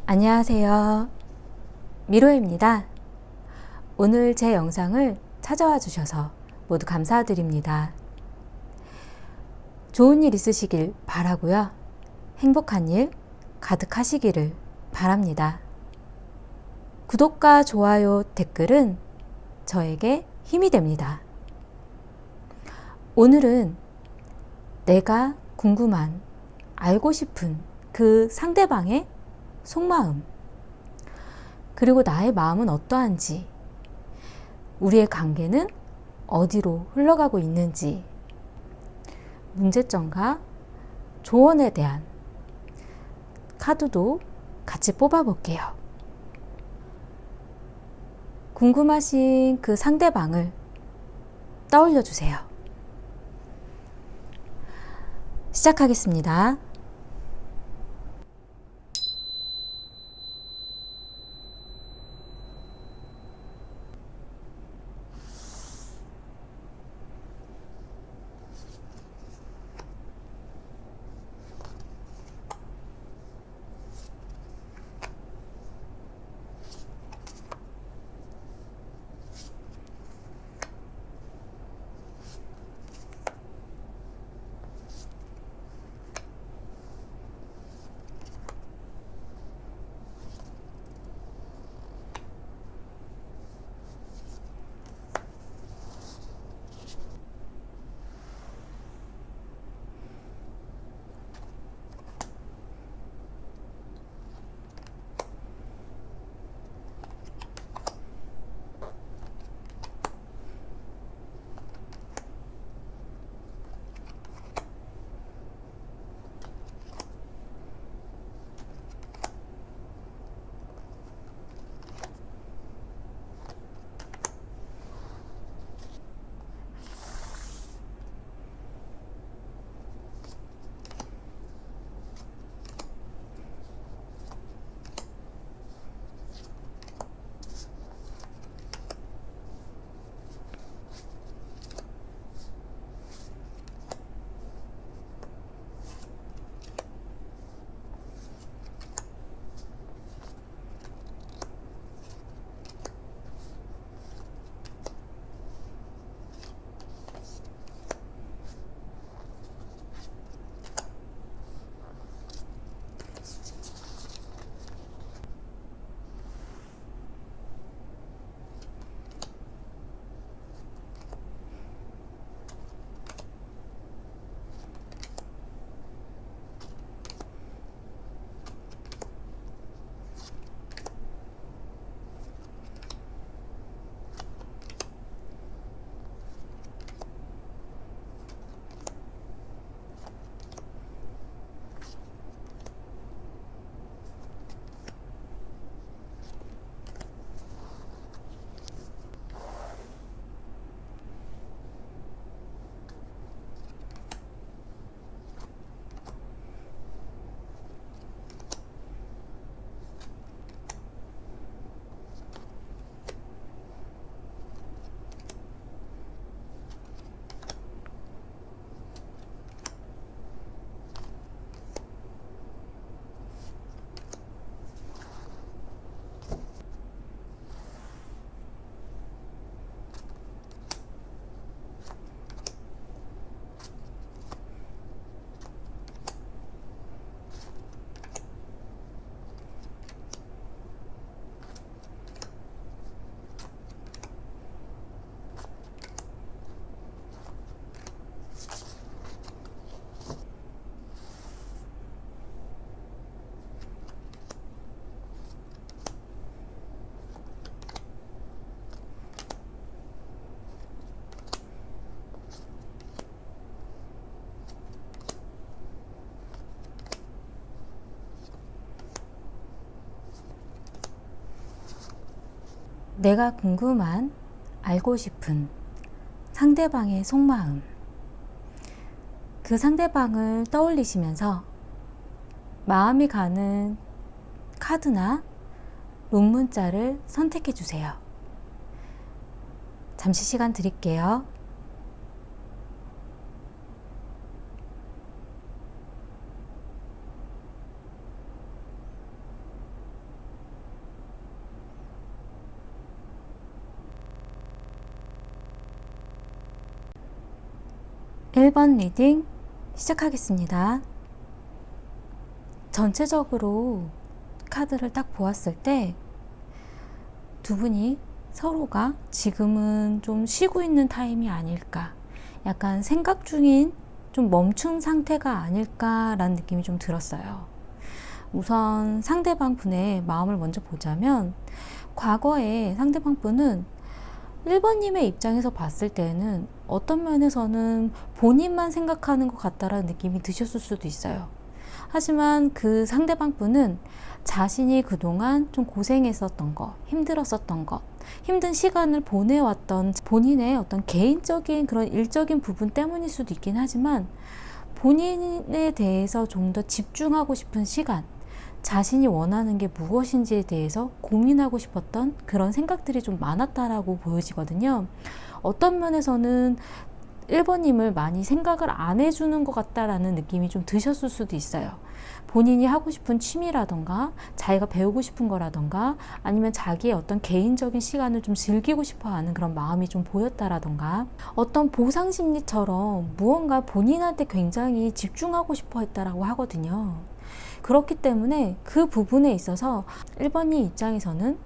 안녕하세요. 미로입니다. 오늘 제 영상을 찾아와 주셔서 모두 감사드립니다. 좋은 일 있으시길 바라고요. 행복한 일 가득하시기를 바랍니다. 구독과 좋아요, 댓글은 저에게 힘이 됩니다. 오늘은 내가 궁금한, 알고 싶은 그 상대방의 속마음, 그리고 나의 마음은 어떠한지, 우리의 관계는 어디로 흘러가고 있는지, 문제점과 조언에 대한 카드도 같이 뽑아볼게요. 궁금하신 그 상대방을 떠올려 주세요. 시작하겠습니다. 내가 궁금한, 알고 싶은 상대방의 속마음, 그 상대방을 떠올리시면서 마음이 가는 카드나 론문자를 선택해 주세요. 잠시 시간 드릴게요. 1번 리딩 시작하겠습니다. 전체적으로 카드를 딱 보았을 때 두 분이 서로가 지금은 좀 쉬고 있는 타임이 아닐까, 약간 생각 중인 좀 멈춘 상태가 아닐까라는 느낌이 좀 들었어요. 우선 상대방 분의 마음을 먼저 보자면, 과거에 상대방 분은 1번님의 입장에서 봤을 때는 어떤 면에서는 본인만 생각하는 것 같다라는 느낌이 드셨을 수도 있어요. 하지만 그 상대방 분은 자신이 그동안 좀 고생했었던 것, 힘들었었던 것, 힘든 시간을 보내왔던 본인의 어떤 개인적인 그런 일적인 부분 때문일 수도 있긴 하지만, 본인에 대해서 좀 더 집중하고 싶은 시간, 자신이 원하는 게 무엇인지에 대해서 고민하고 싶었던 그런 생각들이 좀 많았다라고 보여지거든요. 어떤 면에서는 1번님을 많이 생각을 안 해주는 것 같다라는 느낌이 좀 드셨을 수도 있어요. 본인이 하고 싶은 취미라던가 자기가 배우고 싶은 거라던가 아니면 자기의 어떤 개인적인 시간을 좀 즐기고 싶어 하는 그런 마음이 좀 보였다라던가, 어떤 보상 심리처럼 무언가 본인한테 굉장히 집중하고 싶어 했다라고 하거든요. 그렇기 때문에 그 부분에 있어서 1번님 입장에서는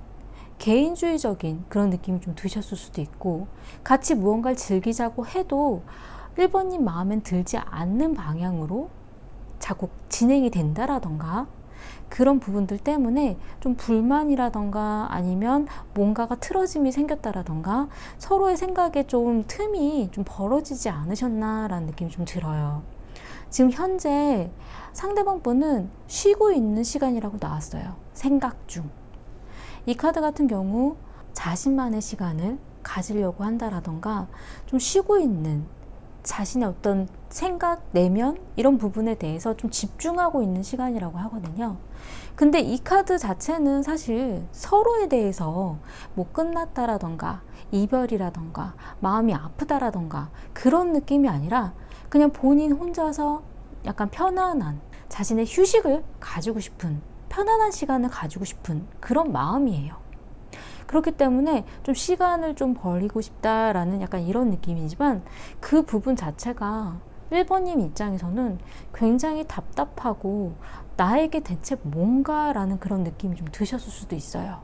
개인주의적인 그런 느낌이 좀 드셨을 수도 있고, 같이 무언가를 즐기자고 해도 1번님 마음엔 들지 않는 방향으로 자꾸 진행이 된다라던가, 그런 부분들 때문에 좀 불만이라던가 아니면 뭔가가 틀어짐이 생겼다라던가 서로의 생각에 좀 틈이 좀 벌어지지 않으셨나라는 느낌이 좀 들어요. 지금 현재 상대방 분은 쉬고 있는 시간이라고 나왔어요. 생각 중. 이 카드 같은 경우 자신만의 시간을 가지려고 한다라던가 좀 쉬고 있는 자신의 어떤 생각, 내면 이런 부분에 대해서 좀 집중하고 있는 시간이라고 하거든요. 근데 이 카드 자체는 사실 서로에 대해서 뭐 끝났다라던가 이별이라던가 마음이 아프다라던가 그런 느낌이 아니라 그냥 본인 혼자서 약간 편안한 자신의 휴식을 가지고 싶은, 편안한 시간을 가지고 싶은 그런 마음이에요. 그렇기 때문에 좀 시간을 좀 버리고 싶다라는 약간 이런 느낌이지만, 그 부분 자체가 1번님 입장에서는 굉장히 답답하고 나에게 대체 뭔가라는 그런 느낌이 좀 드셨을 수도 있어요.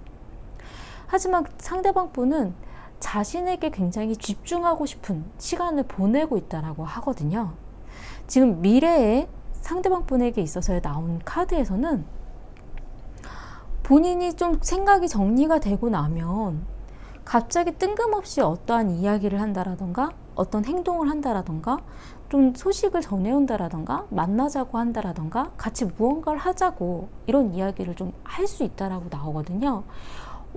하지만 상대방 분은 자신에게 굉장히 집중하고 싶은 시간을 보내고 있다라고 하거든요. 지금 미래에 상대방 분에게 있어서 나온 카드에서는 본인이 좀 생각이 정리가 되고 나면 갑자기 뜬금없이 어떠한 이야기를 한다라던가 어떤 행동을 한다라던가 좀 소식을 전해온다라던가 만나자고 한다라던가 같이 무언가를 하자고 이런 이야기를 좀 할 수 있다라고 나오거든요.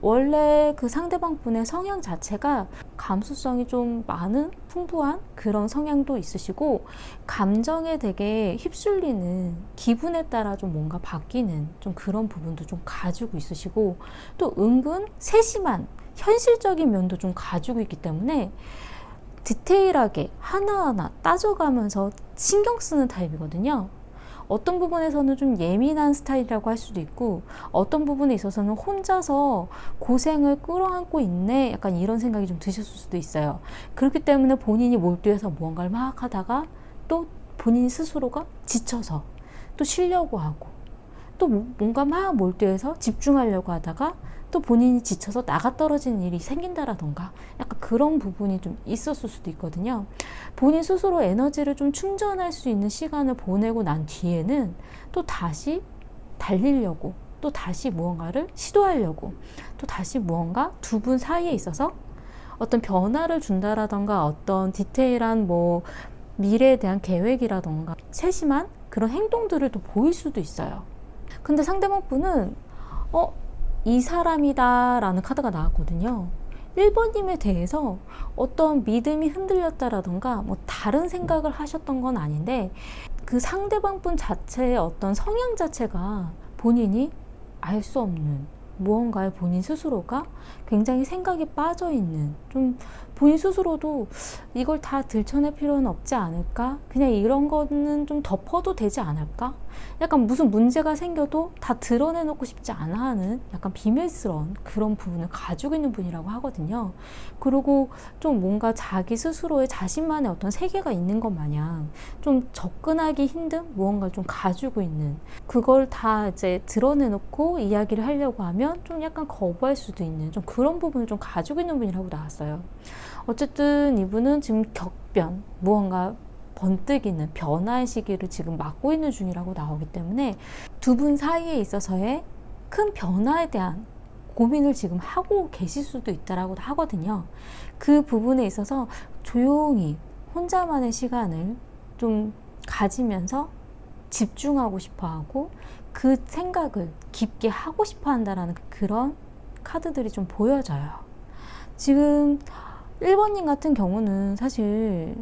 원래 그 상대방 분의 성향 자체가 감수성이 좀 많은 풍부한 그런 성향도 있으시고, 감정에 되게 휩쓸리는, 기분에 따라 좀 뭔가 바뀌는 좀 그런 부분도 좀 가지고 있으시고, 또 은근 세심한 현실적인 면도 좀 가지고 있기 때문에 디테일하게 하나하나 따져가면서 신경 쓰는 타입이거든요. 어떤 부분에서는 좀 예민한 스타일이라고 할 수도 있고, 어떤 부분에 있어서는 혼자서 고생을 끌어안고 있네, 약간 이런 생각이 좀 드셨을 수도 있어요. 그렇기 때문에 본인이 몰두해서 무언가를 막 하다가 또 본인 스스로가 지쳐서 또 쉬려고 하고, 또 뭔가 막 몰두해서 집중하려고 하다가 또 본인이 지쳐서 나가 떨어지는 일이 생긴다라던가 약간 그런 부분이 좀 있었을 수도 있거든요. 본인 스스로 에너지를 좀 충전할 수 있는 시간을 보내고 난 뒤에는 또 다시 달리려고, 또 다시 무언가를 시도하려고, 또 다시 무언가 두 분 사이에 있어서 어떤 변화를 준다라던가 어떤 디테일한 뭐 미래에 대한 계획이라던가 세심한 그런 행동들을 또 보일 수도 있어요. 근데 상대방 분은 이 사람이다 라는 카드가 나왔거든요. 1번님에 대해서 어떤 믿음이 흔들렸다라던가 뭐 다른 생각을 하셨던 건 아닌데, 그 상대방 분 자체의 어떤 성향 자체가 본인이 알 수 없는 무언가에 본인 스스로가 굉장히 생각에 빠져 있는, 좀 본인 스스로도 이걸 다 들춰낼 필요는 없지 않을까? 그냥 이런 거는 좀 덮어도 되지 않을까? 약간 무슨 문제가 생겨도 다 드러내놓고 싶지 않아 하는 약간 비밀스러운 그런 부분을 가지고 있는 분이라고 하거든요. 그리고 좀 뭔가 자기 스스로의 자신만의 어떤 세계가 있는 것 마냥 좀 접근하기 힘든 무언가를 좀 가지고 있는, 그걸 다 이제 드러내놓고 이야기를 하려고 하면 좀 약간 거부할 수도 있는 좀 그런 부분을 좀 가지고 있는 분이라고 나왔어요. 어쨌든 이분은 지금 격변, 무언가 번뜩이는 변화의 시기를 지금 맞고 있는 중이라고 나오기 때문에 두 분 사이에 있어서의 큰 변화에 대한 고민을 지금 하고 계실 수도 있다라고 하거든요. 그 부분에 있어서 조용히 혼자만의 시간을 좀 가지면서 집중하고 싶어 하고 그 생각을 깊게 하고 싶어 한다라는 그런 카드들이 좀 보여져요. 지금 1번님 같은 경우는 사실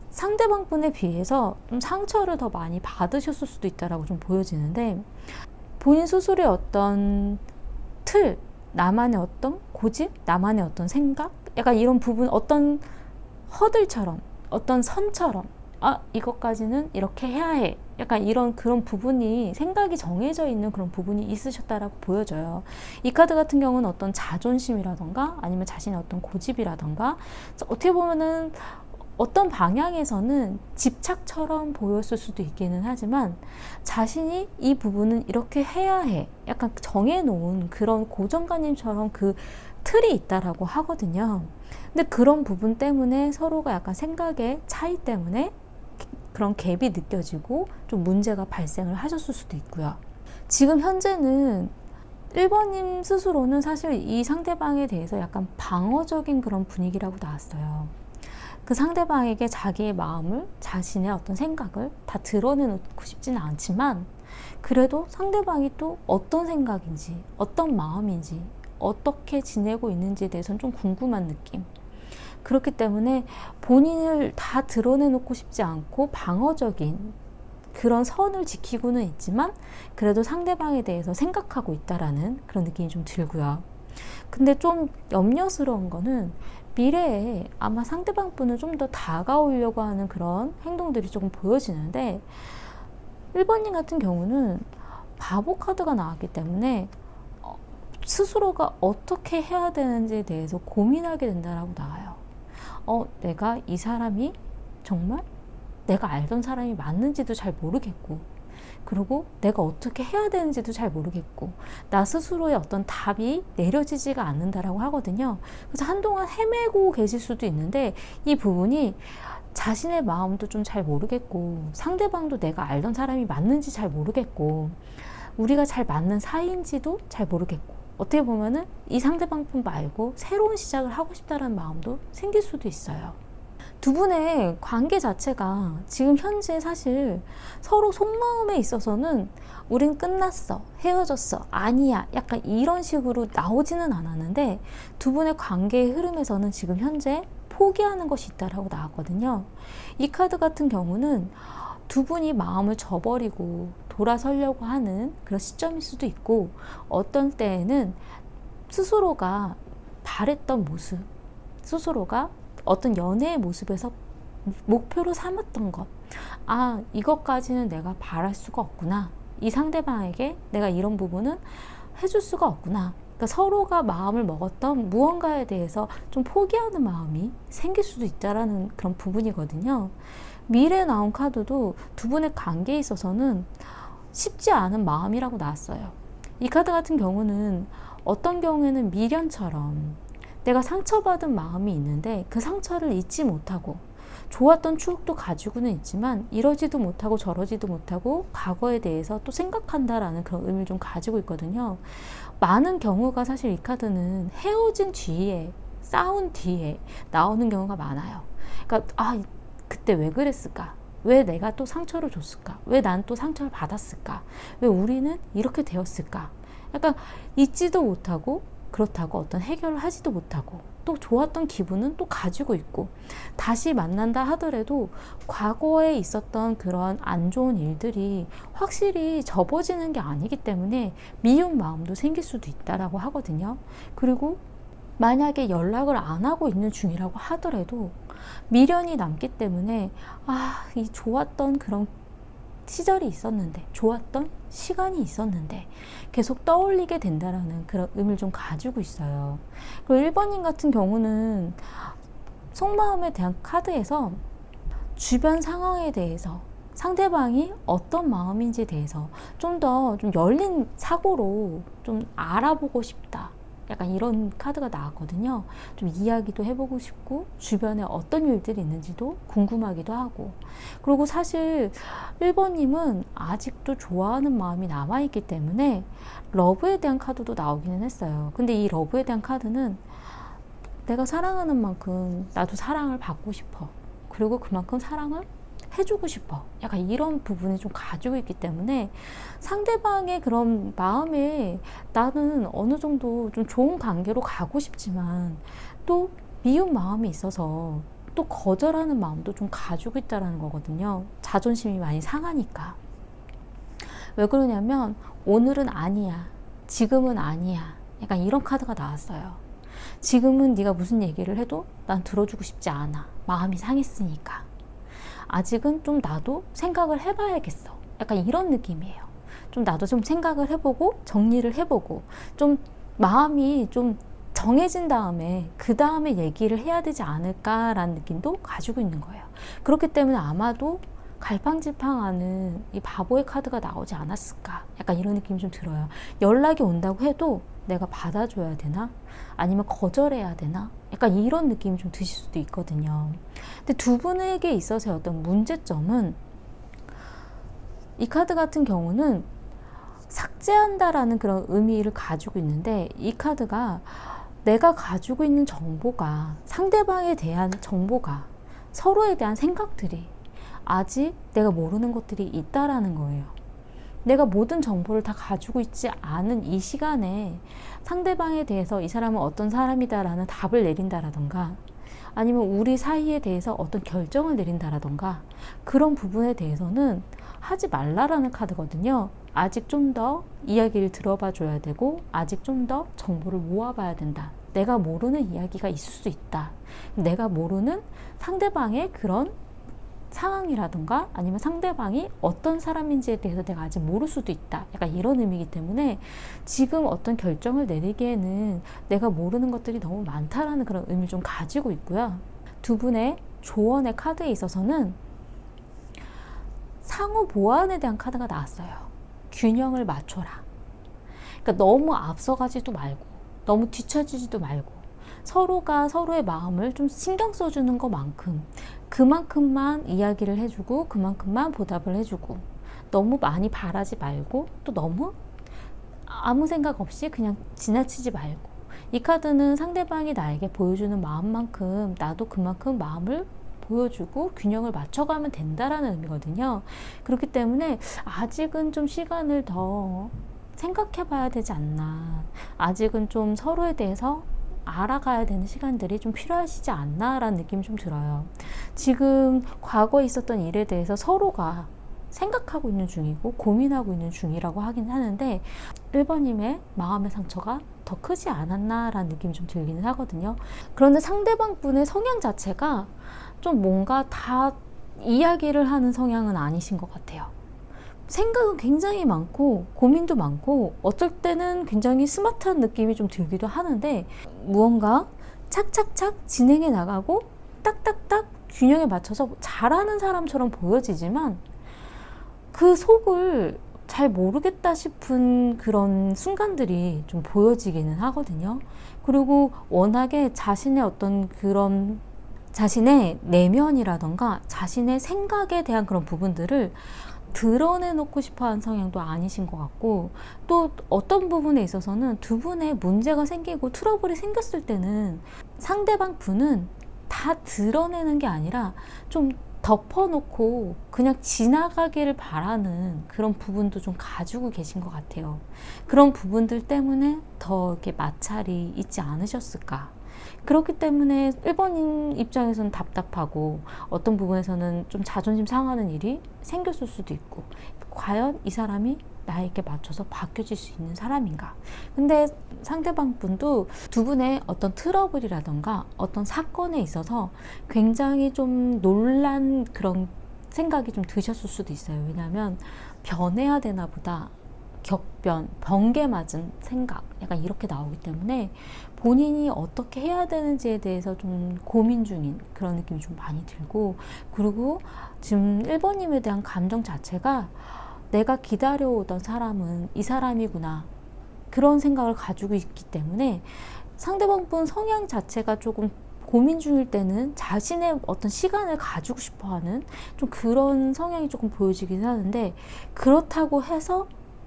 상대방 분에 비해서 좀 상처를 더 많이 받으셨을 수도 있다라고 좀 보여지는데, 본인 스스로의 어떤 틀, 나만의 어떤 고집, 나만의 어떤 생각, 약간 이런 부분, 어떤 허들처럼, 어떤 선처럼, 아, 이것까지는 이렇게 해야 해. 약간 이런 그런 부분이 생각이 정해져 있는 그런 부분이 있으셨다라고 보여져요. 이 카드 같은 경우는 어떤 자존심이라던가 아니면 자신의 어떤 고집이라던가, 어떻게 보면은 어떤 방향에서는 집착처럼 보였을 수도 있기는 하지만 자신이 이 부분은 이렇게 해야 해. 약간 정해놓은 그런 고정관념처럼 그 틀이 있다라고 하거든요. 근데 그런 부분 때문에 서로가 약간 생각의 차이 때문에 그런 갭이 느껴지고 좀 문제가 발생을 하셨을 수도 있고요. 지금 현재는 1번님 스스로는 사실 이 상대방에 대해서 약간 방어적인 그런 분위기라고 나왔어요. 그 상대방에게 자기의 마음을, 자신의 어떤 생각을 다 드러내놓고 싶지는 않지만 그래도 상대방이 또 어떤 생각인지, 어떤 마음인지, 어떻게 지내고 있는지에 대해서는 좀 궁금한 느낌. 그렇기 때문에 본인을 다 드러내놓고 싶지 않고 방어적인 그런 선을 지키고는 있지만 그래도 상대방에 대해서 생각하고 있다라는 그런 느낌이 좀 들고요. 근데 좀 염려스러운 거는 미래에 아마 상대방 분을 좀 더 다가오려고 하는 그런 행동들이 조금 보여지는데, 1번님 같은 경우는 바보 카드가 나왔기 때문에 스스로가 어떻게 해야 되는지에 대해서 고민하게 된다라고 나와요. 내가 이 사람이 정말 내가 알던 사람이 맞는지도 잘 모르겠고, 그리고 내가 어떻게 해야 되는지도 잘 모르겠고, 나 스스로의 어떤 답이 내려지지가 않는다라고 하거든요. 그래서 한동안 헤매고 계실 수도 있는데 이 부분이 자신의 마음도 좀 잘 모르겠고 상대방도 내가 알던 사람이 맞는지 잘 모르겠고 우리가 잘 맞는 사이인지도 잘 모르겠고, 어떻게 보면은 이 상대방 분 말고 새로운 시작을 하고 싶다는 마음도 생길 수도 있어요. 두 분의 관계 자체가 지금 현재 사실 서로 속마음에 있어서는 우린 끝났어, 헤어졌어, 아니야, 약간 이런 식으로 나오지는 않았는데 두 분의 관계의 흐름에서는 지금 현재 포기하는 것이 있다라고 나왔거든요. 이 카드 같은 경우는 두 분이 마음을 저버리고 돌아서려고 하는 그런 시점일 수도 있고, 어떤 때에는 스스로가 바랬던 모습, 스스로가 어떤 연애의 모습에서 목표로 삼았던 것, 아, 이것까지는 내가 바랄 수가 없구나, 이 상대방에게 내가 이런 부분은 해줄 수가 없구나, 그러니까 서로가 마음을 먹었던 무언가에 대해서 좀 포기하는 마음이 생길 수도 있다라는 그런 부분이거든요. 미래에 나온 카드도 두 분의 관계에 있어서는 쉽지 않은 마음이라고 나왔어요. 이 카드 같은 경우는 어떤 경우에는 미련처럼 내가 상처받은 마음이 있는데 그 상처를 잊지 못하고 좋았던 추억도 가지고는 있지만 이러지도 못하고 저러지도 못하고 과거에 대해서 또 생각한다라는 그런 의미를 좀 가지고 있거든요. 많은 경우가 사실 이 카드는 헤어진 뒤에, 싸운 뒤에 나오는 경우가 많아요. 그러니까 그때 왜 그랬을까? 왜 내가 또 상처를 줬을까? 왜 난 또 상처를 받았을까? 왜 우리는 이렇게 되었을까? 약간 잊지도 못하고 그렇다고 어떤 해결을 하지도 못하고 또 좋았던 기분은 또 가지고 있고, 다시 만난다 하더라도 과거에 있었던 그런 안 좋은 일들이 확실히 접어지는 게 아니기 때문에 미운 마음도 생길 수도 있다라고 하거든요. 그리고 만약에 연락을 안 하고 있는 중이라고 하더라도 미련이 남기 때문에 이 좋았던 그런 시절이 있었는데, 좋았던 시간이 있었는데 계속 떠올리게 된다라는 그런 의미를 좀 가지고 있어요. 그리고 1번님 같은 경우는 속마음에 대한 카드에서 주변 상황에 대해서, 상대방이 어떤 마음인지에 대해서 좀 더 좀 열린 사고로 좀 알아보고 싶다, 약간 이런 카드가 나왔거든요. 좀 이야기도 해보고 싶고, 주변에 어떤 일들이 있는지도 궁금하기도 하고. 그리고 사실 1번님은 아직도 좋아하는 마음이 남아있기 때문에 러브에 대한 카드도 나오기는 했어요. 근데 이 러브에 대한 카드는 내가 사랑하는 만큼 나도 사랑을 받고 싶어, 그리고 그만큼 사랑을 해주고 싶어, 약간 이런 부분이 좀 가지고 있기 때문에 상대방의 그런 마음에 나는 어느 정도 좀 좋은 관계로 가고 싶지만 또 미운 마음이 있어서 또 거절하는 마음도 좀 가지고 있다는 거거든요. 자존심이 많이 상하니까. 왜 그러냐면 오늘은 아니야, 지금은 아니야, 약간 이런 카드가 나왔어요. 지금은 네가 무슨 얘기를 해도 난 들어주고 싶지 않아, 마음이 상했으니까. 아직은 좀 나도 생각을 해봐야겠어, 약간 이런 느낌이에요. 좀 나도 좀 생각을 해보고 정리를 해보고 좀 마음이 좀 정해진 다음에 그 다음에 얘기를 해야 되지 않을까라는 느낌도 가지고 있는 거예요. 그렇기 때문에 아마도 갈팡질팡하는 이 바보의 카드가 나오지 않았을까, 약간 이런 느낌이 좀 들어요. 연락이 온다고 해도 내가 받아줘야 되나? 아니면 거절해야 되나? 약간 이런 느낌이 좀 드실 수도 있거든요. 근데 두 분에게 있어서의 어떤 문제점은, 이 카드 같은 경우는 삭제한다라는 그런 의미를 가지고 있는데, 이 카드가 내가 가지고 있는 정보가, 상대방에 대한 정보가, 서로에 대한 생각들이 아직 내가 모르는 것들이 있다라는 거예요. 내가 모든 정보를 다 가지고 있지 않은 이 시간에 상대방에 대해서 이 사람은 어떤 사람이다라는 답을 내린다라던가, 아니면 우리 사이에 대해서 어떤 결정을 내린다라던가, 그런 부분에 대해서는 하지 말라라는 카드거든요. 아직 좀 더 이야기를 들어봐 줘야 되고, 아직 좀 더 정보를 모아봐야 된다. 내가 모르는 이야기가 있을 수 있다. 내가 모르는 상대방의 그런 상황이라든가, 아니면 상대방이 어떤 사람인지에 대해서 내가 아직 모를 수도 있다, 약간 이런 의미이기 때문에 지금 어떤 결정을 내리기에는 내가 모르는 것들이 너무 많다라는 그런 의미를 좀 가지고 있고요. 두 분의 조언의 카드에 있어서는 상호 보완에 대한 카드가 나왔어요. 균형을 맞춰라. 그러니까 너무 앞서가지도 말고 너무 뒤처지지도 말고, 서로가 서로의 마음을 좀 신경 써주는 것만큼 그만큼만 이야기를 해주고 그만큼만 보답을 해주고, 너무 많이 바라지 말고 또 너무 아무 생각 없이 그냥 지나치지 말고, 이 카드는 상대방이 나에게 보여주는 마음만큼 나도 그만큼 마음을 보여주고 균형을 맞춰가면 된다라는 의미거든요. 그렇기 때문에 아직은 좀 시간을 더 생각해 봐야 되지 않나, 아직은 좀 서로에 대해서 알아가야 되는 시간들이 좀 필요하시지 않나라는 느낌이 좀 들어요. 지금 과거에 있었던 일에 대해서 서로가 생각하고 있는 중이고 고민하고 있는 중이라고 하긴 하는데, 1번님의 마음의 상처가 더 크지 않았나라는 느낌이 좀 들기는 하거든요. 그런데 상대방 분의 성향 자체가 좀 뭔가 다 이야기를 하는 성향은 아니신 것 같아요. 생각은 굉장히 많고 고민도 많고, 어떨 때는 굉장히 스마트한 느낌이 좀 들기도 하는데, 무언가 착착착 진행해 나가고 딱딱딱 균형에 맞춰서 잘하는 사람처럼 보여지지만 그 속을 잘 모르겠다 싶은 그런 순간들이 좀 보여지기는 하거든요. 그리고 워낙에 자신의 어떤 그런 자신의 내면이라던가 자신의 생각에 대한 그런 부분들을 드러내놓고 싶어하는 성향도 아니신 것 같고, 또 어떤 부분에 있어서는 두 분의 문제가 생기고 트러블이 생겼을 때는 상대방 분은 다 드러내는 게 아니라 좀 덮어놓고 그냥 지나가기를 바라는 그런 부분도 좀 가지고 계신 것 같아요. 그런 부분들 때문에 더 이렇게 마찰이 있지 않으셨을까, 그렇기 때문에 1번인 입장에서는 답답하고 어떤 부분에서는 좀 자존심 상하는 일이 생겼을 수도 있고, 과연 이 사람이 나에게 맞춰서 바뀌어질 수 있는 사람인가. 근데 상대방 분도 두 분의 어떤 트러블이라던가 어떤 사건에 있어서 굉장히 좀 놀란 그런 생각이 좀 드셨을 수도 있어요. 왜냐하면 변해야 되나 보다, 격변, 번개 맞은 생각, 약간 이렇게 나오기 때문에 본인이 어떻게 해야 되는지에 대해서 좀 고민 중인 그런 느낌이 좀 많이 들고, 그리고 지금 1번님에 대한 감정 자체가 내가 기다려오던 사람은 이 사람이구나, 그런 생각을 가지고 있기 때문에 상대방 분 성향 자체가 조금 고민 중일 때는 자신의 어떤 시간을 가지고 싶어 하는 좀 그런 성향이 조금 보여지긴 하는데, 그렇다고 해서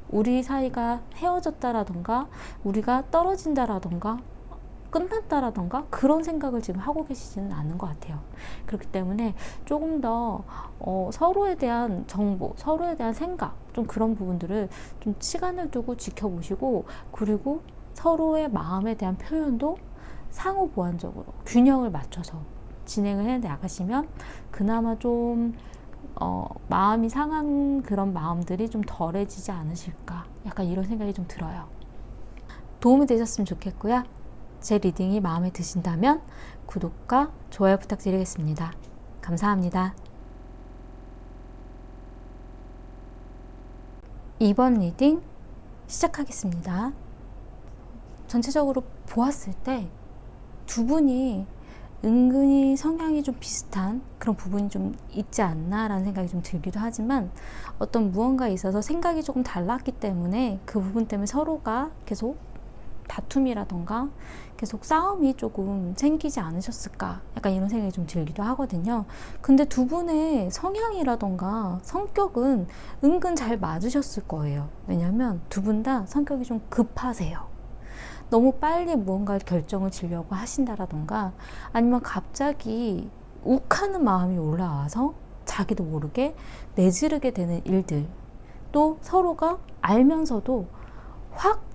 우리 사이가 헤어졌다라던가 우리가 떨어진다라던가 끝났다라던가 그런 생각을 지금 하고 계시지는 않은 것 같아요. 그렇기 때문에 조금 더 서로에 대한 정보, 서로에 대한 생각, 좀 그런 부분들을 좀 시간을 두고 지켜보시고, 그리고 서로의 마음에 대한 표현도 상호 보완적으로 균형을 맞춰서 진행을 해 나가시면 그나마 좀 마음이 상한 그런 마음들이 좀 덜해지지 않으실까, 약간 이런 생각이 좀 들어요. 도움이 되셨으면 좋겠고요. 제 리딩이 마음에 드신다면 구독과 좋아요 부탁드리겠습니다. 감사합니다. 2번 리딩 시작하겠습니다. 전체적으로 보았을 때 두 분이 은근히 성향이 좀 비슷한 그런 부분이 좀 있지 않나 라는 생각이 좀 들기도 하지만, 어떤 무언가에 있어서 생각이 조금 달랐기 때문에 그 부분 때문에 서로가 계속 다툼이라던가 계속 싸움이 조금 생기지 않으셨을까, 약간 이런 생각이 좀 들기도 하거든요. 근데 두 분의 성향이라던가 성격은 은근 잘 맞으셨을 거예요. 왜냐면 두 분 다 성격이 좀 급하세요. 너무 빨리 무언가를 결정을 지려고 하신다라던가, 아니면 갑자기 욱하는 마음이 올라와서 자기도 모르게 내지르게 되는 일들, 또 서로가 알면서도 확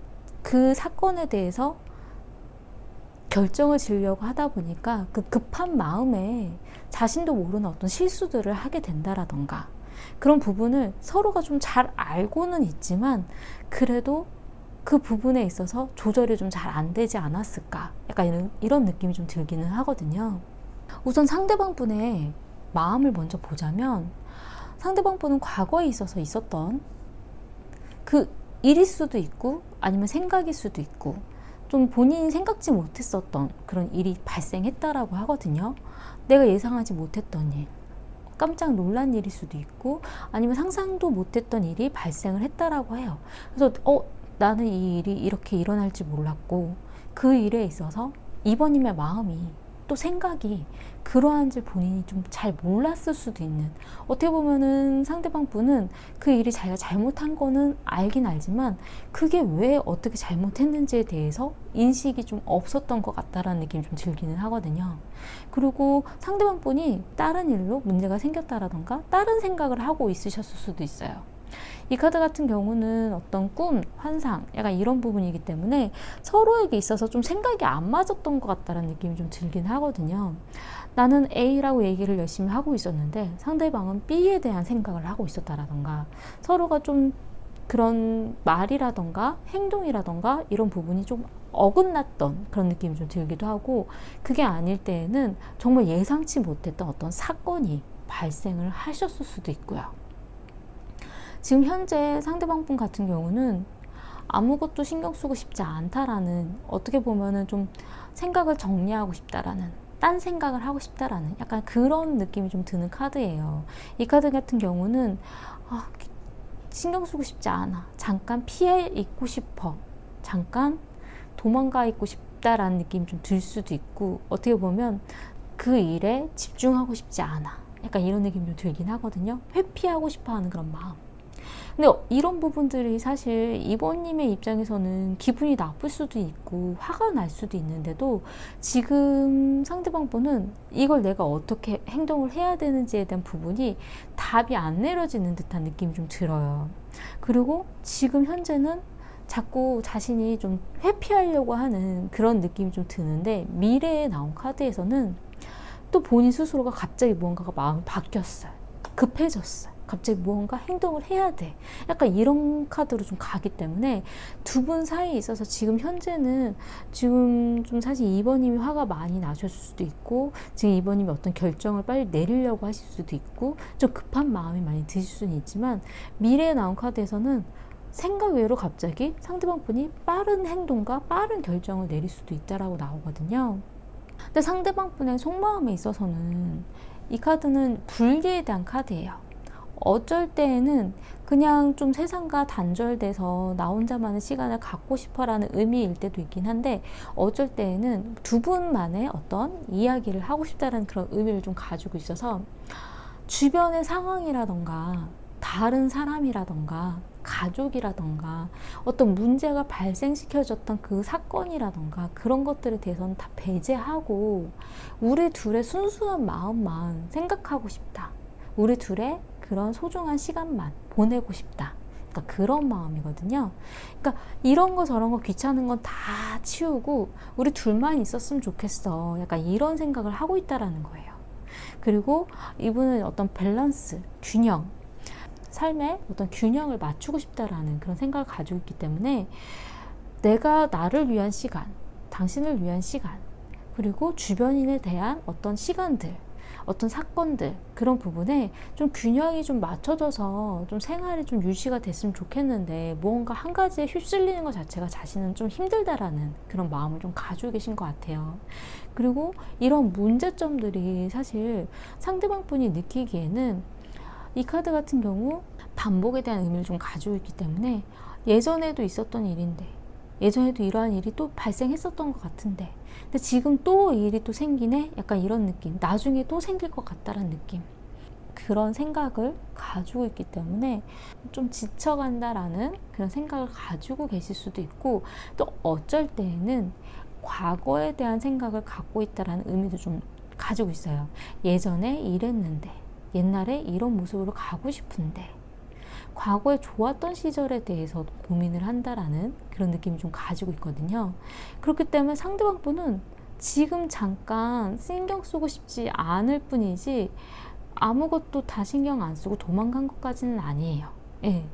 그 사건에 대해서 결정을 지으려고 하다 보니까 그 급한 마음에 자신도 모르는 어떤 실수들을 하게 된다라던가, 그런 부분을 서로가 좀 잘 알고는 있지만 그래도 그 부분에 있어서 조절이 좀 잘 안 되지 않았을까, 약간 이런 느낌이 좀 들기는 하거든요. 우선 상대방 분의 마음을 먼저 보자면, 상대방 분은 과거에 있어서 있었던 그 일일 수도 있고 아니면 생각일 수도 있고, 좀 본인이 생각지 못했었던 그런 일이 발생했다라고 하거든요. 내가 예상하지 못했던 일, 깜짝 놀란 일일 수도 있고 아니면 상상도 못했던 일이 발생을 했다라고 해요. 그래서 나는 이 일이 이렇게 일어날지 몰랐고, 그 일에 있어서 2번님의 마음이 또 생각이 그러한지 본인이 좀 잘 몰랐을 수도 있는, 어떻게 보면은 상대방 분은 그 일이 자기가 잘못한 거는 알긴 알지만 그게 왜 어떻게 잘못했는지에 대해서 인식이 좀 없었던 것 같다라는 느낌이 좀 들기는 하거든요. 그리고 상대방 분이 다른 일로 문제가 생겼다라던가 다른 생각을 하고 있으셨을 수도 있어요. 이 카드 같은 경우는 어떤 꿈, 환상, 약간 이런 부분이기 때문에 서로에게 있어서 좀 생각이 안 맞았던 것 같다는 느낌이 좀 들긴 하거든요. 나는 A라고 얘기를 열심히 하고 있었는데 상대방은 B에 대한 생각을 하고 있었다라던가, 서로가 좀 그런 말이라던가 행동이라던가 이런 부분이 좀 어긋났던 그런 느낌이 좀 들기도 하고, 그게 아닐 때에는 정말 예상치 못했던 어떤 사건이 발생을 하셨을 수도 있고요. 지금 현재 상대방 분 같은 경우는 아무것도 신경 쓰고 싶지 않다라는, 어떻게 보면은 좀 생각을 정리하고 싶다라는, 딴 생각을 하고 싶다라는 약간 그런 느낌이 좀 드는 카드예요. 이 카드 같은 경우는 신경 쓰고 싶지 않아, 잠깐 피해 있고 싶어, 잠깐 도망가 있고 싶다라는 느낌이 좀 들 수도 있고, 어떻게 보면 그 일에 집중하고 싶지 않아, 약간 이런 느낌이 좀 들긴 하거든요. 회피하고 싶어 하는 그런 마음. 근데 이런 부분들이 사실 2번님의 입장에서는 기분이 나쁠 수도 있고 화가 날 수도 있는데도, 지금 상대방 분은 이걸 내가 어떻게 행동을 해야 되는지에 대한 부분이 답이 안 내려지는 듯한 느낌이 좀 들어요. 그리고 지금 현재는 자꾸 자신이 좀 회피하려고 하는 그런 느낌이 좀 드는데, 미래에 나온 카드에서는 또 본인 스스로가 갑자기 무언가가 마음이 바뀌었어요. 급해졌어요. 갑자기 무언가 행동을 해야 돼. 약간 이런 카드로 좀 가기 때문에 두 분 사이에 있어서 지금 현재는 지금 좀 사실 2번님이 화가 많이 나셨을 수도 있고, 지금 2번님이 어떤 결정을 빨리 내리려고 하실 수도 있고, 좀 급한 마음이 많이 드실 수는 있지만, 미래에 나온 카드에서는 생각 외로 갑자기 상대방 분이 빠른 행동과 빠른 결정을 내릴 수도 있다라고 나오거든요. 근데 상대방 분의 속마음에 있어서는 이 카드는 분리에 대한 카드예요. 어쩔 때에는 그냥 좀 세상과 단절돼서 나 혼자만의 시간을 갖고 싶어라는 의미일 때도 있긴 한데, 어쩔 때에는 두 분만의 어떤 이야기를 하고 싶다는 그런 의미를 좀 가지고 있어서, 주변의 상황이라던가 다른 사람이라던가 가족이라던가 어떤 문제가 발생시켜졌던 그 사건이라던가 그런 것들에 대해서는 다 배제하고 우리 둘의 순수한 마음만 생각하고 싶다. 우리 둘의 그런 소중한 시간만 보내고 싶다. 그러니까 그런 마음이거든요. 그러니까 이런 거 저런 거 귀찮은 건 다 치우고 우리 둘만 있었으면 좋겠어. 약간 이런 생각을 하고 있다라는 거예요. 그리고 이분은 어떤 밸런스, 균형, 삶의 어떤 균형을 맞추고 싶다라는 그런 생각을 가지고 있기 때문에, 내가 나를 위한 시간, 당신을 위한 시간, 그리고 주변인에 대한 어떤 시간들, 어떤 사건들, 그런 부분에 좀 균형이 좀 맞춰져서 좀 생활이 좀 유지가 됐으면 좋겠는데, 무언가 한 가지에 휩쓸리는 것 자체가 자신은 좀 힘들다라는 그런 마음을 좀 가지고 계신 것 같아요. 그리고 이런 문제점들이 사실 상대방 분이 느끼기에는 이 카드 같은 경우 반복에 대한 의미를 좀 가지고 있기 때문에, 예전에도 있었던 일인데, 예전에도 이러한 일이 또 발생했었던 것 같은데, 근데 지금 또 일이 또 생기네? 약간 이런 느낌. 나중에 또 생길 것 같다라는 느낌. 그런 생각을 가지고 있기 때문에 좀 지쳐간다라는 그런 생각을 가지고 계실 수도 있고, 또 어쩔 때에는 과거에 대한 생각을 갖고 있다라는 의미도 좀 가지고 있어요. 예전에 이랬는데, 옛날에 이런 모습으로 가고 싶은데, 과거에 좋았던 시절에 대해서 고민을 한다라는 그런 느낌이 좀 가지고 있거든요. 그렇기 때문에 상대방 분은 지금 잠깐 신경 쓰고 싶지 않을 뿐이지 아무것도 다 신경 안 쓰고 도망간 것까지는 아니에요. 예.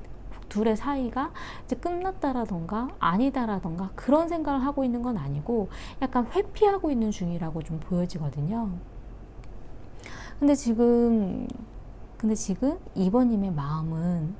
둘의 사이가 이제 끝났다라던가 아니다라던가 그런 생각을 하고 있는 건 아니고, 약간 회피하고 있는 중이라고 좀 보여지거든요. 근데 지금 2번님의 마음은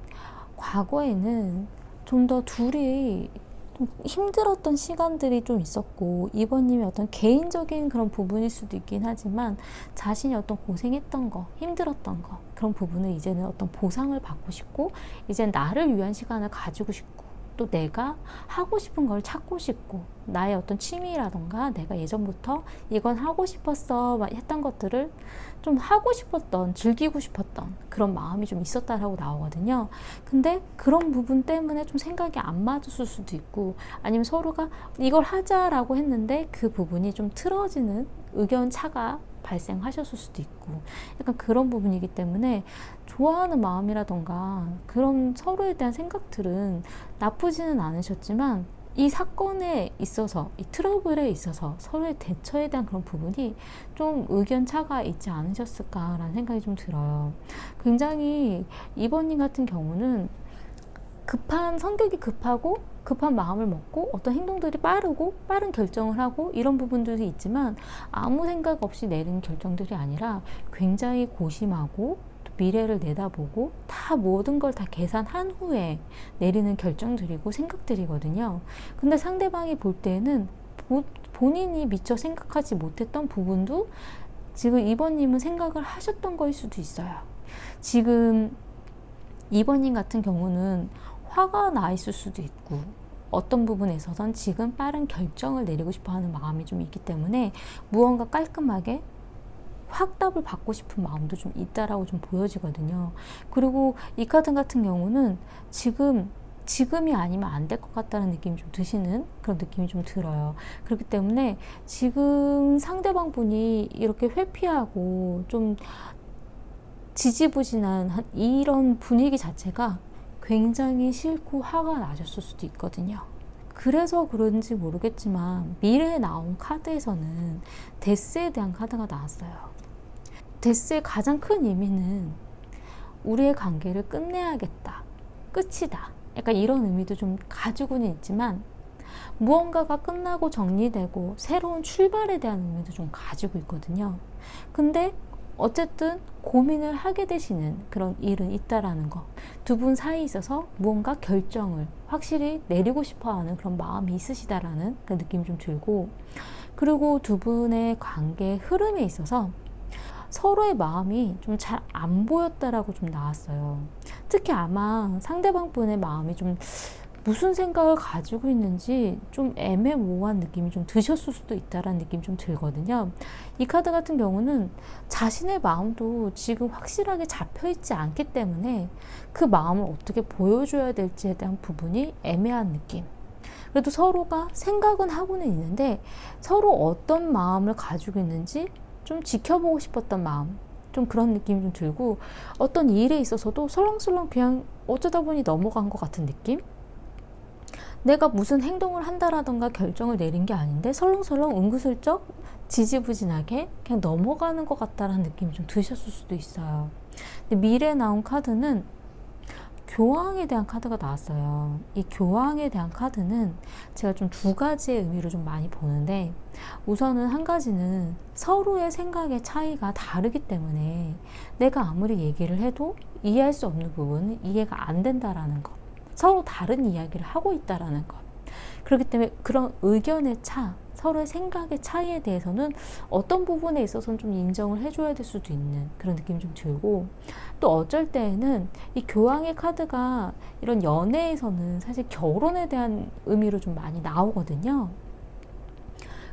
과거에는 좀 더 둘이 좀 힘들었던 시간들이 좀 있었고, 2번님의 어떤 개인적인 그런 부분일 수도 있긴 하지만, 자신이 어떤 고생했던 거, 힘들었던 거, 그런 부분을 이제는 어떤 보상을 받고 싶고, 이제 나를 위한 시간을 가지고 싶고, 또 내가 하고 싶은 걸 찾고 싶고, 나의 어떤 취미라던가 내가 예전부터 이건 하고 싶었어 했던 것들을 좀 하고 싶었던, 즐기고 싶었던 그런 마음이 좀 있었다라고 나오거든요. 근데 그런 부분 때문에 좀 생각이 안 맞았을 수도 있고, 아니면 서로가 이걸 하자라고 했는데 그 부분이 좀 틀어지는 의견 차가 발생하셨을 수도 있고, 약간 그런 부분이기 때문에 좋아하는 마음이라던가 그런 서로에 대한 생각들은 나쁘지는 않으셨지만, 이 사건에 있어서, 이 트러블에 있어서 서로의 대처에 대한 그런 부분이 좀 의견 차가 있지 않으셨을까라는 생각이 좀 들어요. 굉장히 2번님 같은 경우는 성격이 급하고 급한 마음을 먹고 어떤 행동들이 빠르고 빠른 결정을 하고 이런 부분들이 있지만, 아무 생각 없이 내리는 결정들이 아니라 굉장히 고심하고 또 미래를 내다보고 다 모든 걸 다 계산한 후에 내리는 결정들이고 생각들이거든요. 근데 상대방이 볼 때는 본인이 미처 생각하지 못했던 부분도 지금 2번님은 생각을 하셨던 거일 수도 있어요. 지금 2번님 같은 경우는 화가 나 있을 수도 있고, 어떤 부분에 있어서는 지금 빠른 결정을 내리고 싶어 하는 마음이 좀 있기 때문에 무언가 깔끔하게 확답을 받고 싶은 마음도 좀 있다라고 좀 보여지거든요. 그리고 이 카드 같은 경우는 지금이 아니면 안 될 것 같다는 느낌이 좀 드시는 그런 느낌이 좀 들어요. 그렇기 때문에 지금 상대방 분이 이렇게 회피하고 좀 지지부진한 이런 분위기 자체가 굉장히 싫고 화가 나셨을 수도 있거든요. 그래서 그런지 모르겠지만 미래에 나온 카드에서는 데스에 대한 카드가 나왔어요. 데스의 가장 큰 의미는 우리의 관계를 끝내야겠다, 끝이다, 약간 이런 의미도 좀 가지고는 있지만 무언가가 끝나고 정리되고 새로운 출발에 대한 의미도 좀 가지고 있거든요. 근데 어쨌든 고민을 하게 되시는 그런 일은 있다라는 거. 두 분 사이에 있어서 무언가 결정을 확실히 내리고 싶어 하는 그런 마음이 있으시다라는 그 느낌이 좀 들고, 그리고 두 분의 관계 흐름에 있어서 서로의 마음이 좀 잘 안 보였다라고 좀 나왔어요. 특히 아마 상대방 분의 마음이 좀 무슨 생각을 가지고 있는지 좀 애매모호한 느낌이 좀 드셨을 수도 있다라는 느낌이 좀 들거든요. 이 카드 같은 경우는 자신의 마음도 지금 확실하게 잡혀있지 않기 때문에 그 마음을 어떻게 보여줘야 될지에 대한 부분이 애매한 느낌. 그래도 서로가 생각은 하고는 있는데 서로 어떤 마음을 가지고 있는지 좀 지켜보고 싶었던 마음, 좀 그런 느낌이 좀 들고, 어떤 일에 있어서도 설렁설렁 그냥 어쩌다 보니 넘어간 것 같은 느낌? 내가 무슨 행동을 한다라던가 결정을 내린 게 아닌데 설렁설렁 은근슬쩍 지지부진하게 그냥 넘어가는 것 같다라는 느낌이 좀 드셨을 수도 있어요. 근데 미래에 나온 카드는 교황에 대한 카드가 나왔어요. 이 교황에 대한 카드는 제가 좀 두 가지의 의미로 좀 많이 보는데, 우선은 한 가지는 서로의 생각의 차이가 다르기 때문에 내가 아무리 얘기를 해도 이해할 수 없는 부분은 이해가 안 된다라는 것. 서로 다른 이야기를 하고 있다라는 것. 그렇기 때문에 그런 의견의 차, 서로의 생각의 차이에 대해서는 어떤 부분에 있어서는 좀 인정을 해줘야 될 수도 있는 그런 느낌이 좀 들고, 또 어쩔 때에는 이 교황의 카드가 이런 연애에서는 사실 결혼에 대한 의미로 좀 많이 나오거든요.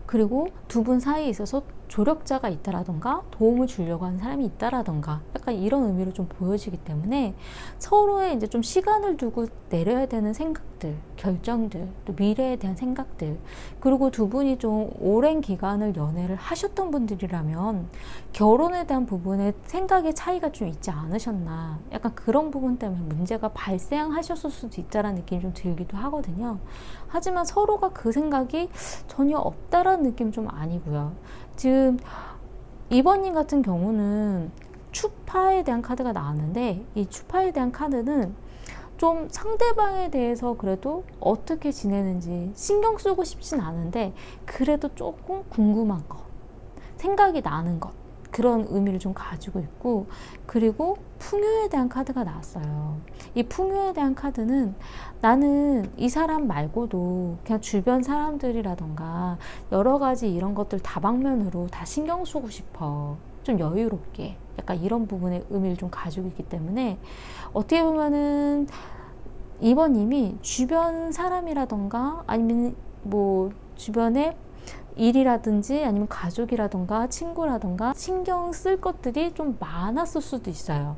그리고 두 분 사이에 있어서 조력자가 있다라던가 도움을 주려고 하는 사람이 있다라던가 약간 이런 의미로 좀 보여지기 때문에 서로의 이제 좀 시간을 두고 내려야 되는 생각들, 결정들, 또 미래에 대한 생각들, 그리고 두 분이 좀 오랜 기간을 연애를 하셨던 분들이라면 결혼에 대한 부분에 생각의 차이가 좀 있지 않으셨나, 약간 그런 부분 때문에 문제가 발생하셨을 수도 있다라는 느낌이 좀 들기도 하거든요. 하지만 서로가 그 생각이 전혀 없다라는 느낌 좀 아니고요. 지금 2번님 같은 경우는 추파에 대한 카드가 나왔는데, 이 추파에 대한 카드는 좀 상대방에 대해서 그래도 어떻게 지내는지 신경 쓰고 싶진 않은데 그래도 조금 궁금한 것, 생각이 나는 것, 그런 의미를 좀 가지고 있고, 그리고 풍요에 대한 카드가 나왔어요. 이 풍요에 대한 카드는 나는 이 사람 말고도 그냥 주변 사람들이라던가 여러 가지 이런 것들 다방면으로 다 신경 쓰고 싶어. 좀 여유롭게. 약간 이런 부분의 의미를 좀 가지고 있기 때문에 어떻게 보면은 2번님이 주변 사람이라던가 아니면 뭐 주변에 일이라든지 아니면 가족이라던가 친구라던가 신경 쓸 것들이 좀 많았을 수도 있어요.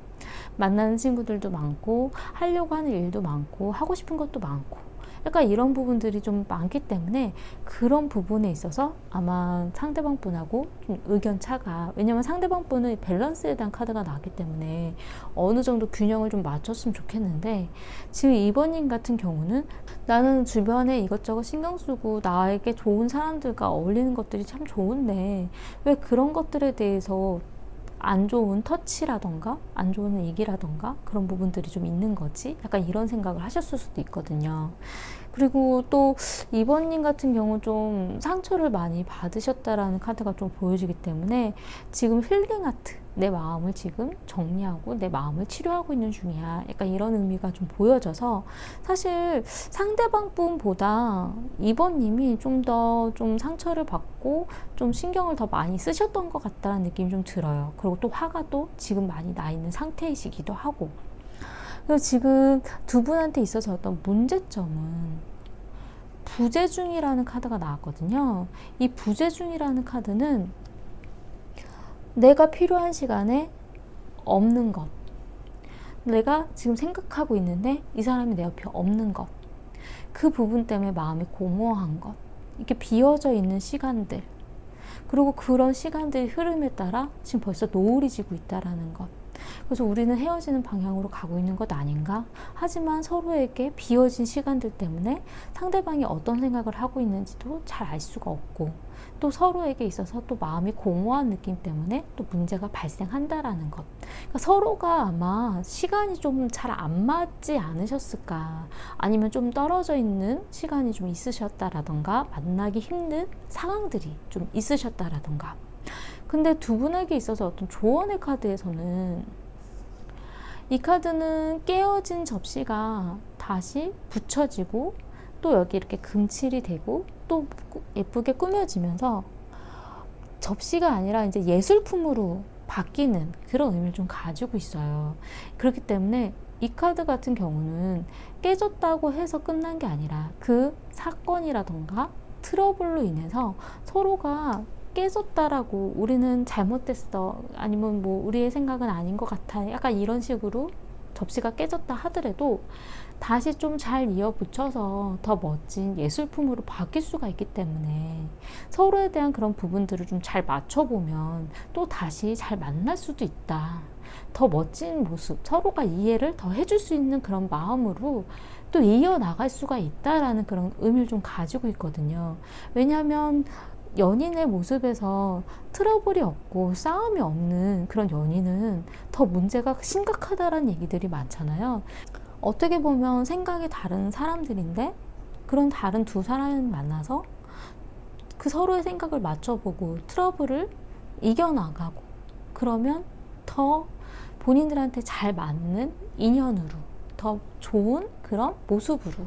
만나는 친구들도 많고 하려고 하는 일도 많고 하고 싶은 것도 많고 약간 이런 부분들이 좀 많기 때문에 그런 부분에 있어서 아마 상대방 분하고 좀 의견 차가, 왜냐면 상대방 분은 밸런스에 대한 카드가 나왔기 때문에 어느 정도 균형을 좀 맞췄으면 좋겠는데, 지금 2번님 같은 경우는 나는 주변에 이것저것 신경 쓰고 나에게 좋은 사람들과 어울리는 것들이 참 좋은데 왜 그런 것들에 대해서 안 좋은 터치라던가 안 좋은 얘기라던가 그런 부분들이 좀 있는 거지? 약간 이런 생각을 하셨을 수도 있거든요. 그리고 또 2번님 같은 경우 좀 상처를 많이 받으셨다라는 카드가 좀 보여지기 때문에 지금 힐링 아트, 내 마음을 지금 정리하고 내 마음을 치료하고 있는 중이야. 약간 이런 의미가 좀 보여져서 사실 상대방 분보다 2번님이 좀 더 좀 상처를 받고 좀 신경을 더 많이 쓰셨던 것 같다는 느낌이 좀 들어요. 그리고 또 화가 또 지금 많이 나 있는 상태이시기도 하고. 그래서 지금 두 분한테 있어서 어떤 문제점은 부재중이라는 카드가 나왔거든요. 이 부재중이라는 카드는 내가 필요한 시간에 없는 것, 내가 지금 생각하고 있는데 이 사람이 내 옆에 없는 것, 그 부분 때문에 마음이 공허한 것, 이렇게 비어져 있는 시간들, 그리고 그런 시간들의 흐름에 따라 지금 벌써 노을이 지고 있다라는 것, 그래서 우리는 헤어지는 방향으로 가고 있는 것 아닌가? 하지만 서로에게 비어진 시간들 때문에 상대방이 어떤 생각을 하고 있는지도 잘 알 수가 없고, 또 서로에게 있어서 또 마음이 공허한 느낌 때문에 또 문제가 발생한다라는 것. 그러니까 서로가 아마 시간이 좀 잘 안 맞지 않으셨을까, 아니면 좀 떨어져 있는 시간이 좀 있으셨다라던가, 만나기 힘든 상황들이 좀 있으셨다라던가. 근데 두 분에게 있어서 어떤 조언의 카드에서는, 이 카드는 깨어진 접시가 다시 붙여지고, 또 여기 이렇게 금칠이 되고, 또 예쁘게 꾸며지면서 접시가 아니라 이제 예술품으로 바뀌는 그런 의미를 좀 가지고 있어요. 그렇기 때문에 이 카드 같은 경우는 깨졌다고 해서 끝난 게 아니라, 그 사건이라던가 트러블로 인해서 서로가 깨졌다라고, 우리는 잘못됐어, 아니면 뭐 우리의 생각은 아닌 것 같아, 약간 이런 식으로 접시가 깨졌다 하더라도 다시 좀 잘 이어붙여서 더 멋진 예술품으로 바뀔 수가 있기 때문에, 서로에 대한 그런 부분들을 좀 잘 맞춰보면 또 다시 잘 만날 수도 있다. 더 멋진 모습, 서로가 이해를 더 해줄 수 있는 그런 마음으로 또 이어나갈 수가 있다라는 그런 의미를 좀 가지고 있거든요. 왜냐하면 연인의 모습에서 트러블이 없고 싸움이 없는 그런 연인은 더 문제가 심각하다라는 얘기들이 많잖아요. 어떻게 보면 생각이 다른 사람들인데, 그런 다른 두 사람을 만나서 그 서로의 생각을 맞춰보고 트러블을 이겨나가고, 그러면 더 본인들한테 잘 맞는 인연으로, 더 좋은 그런 모습으로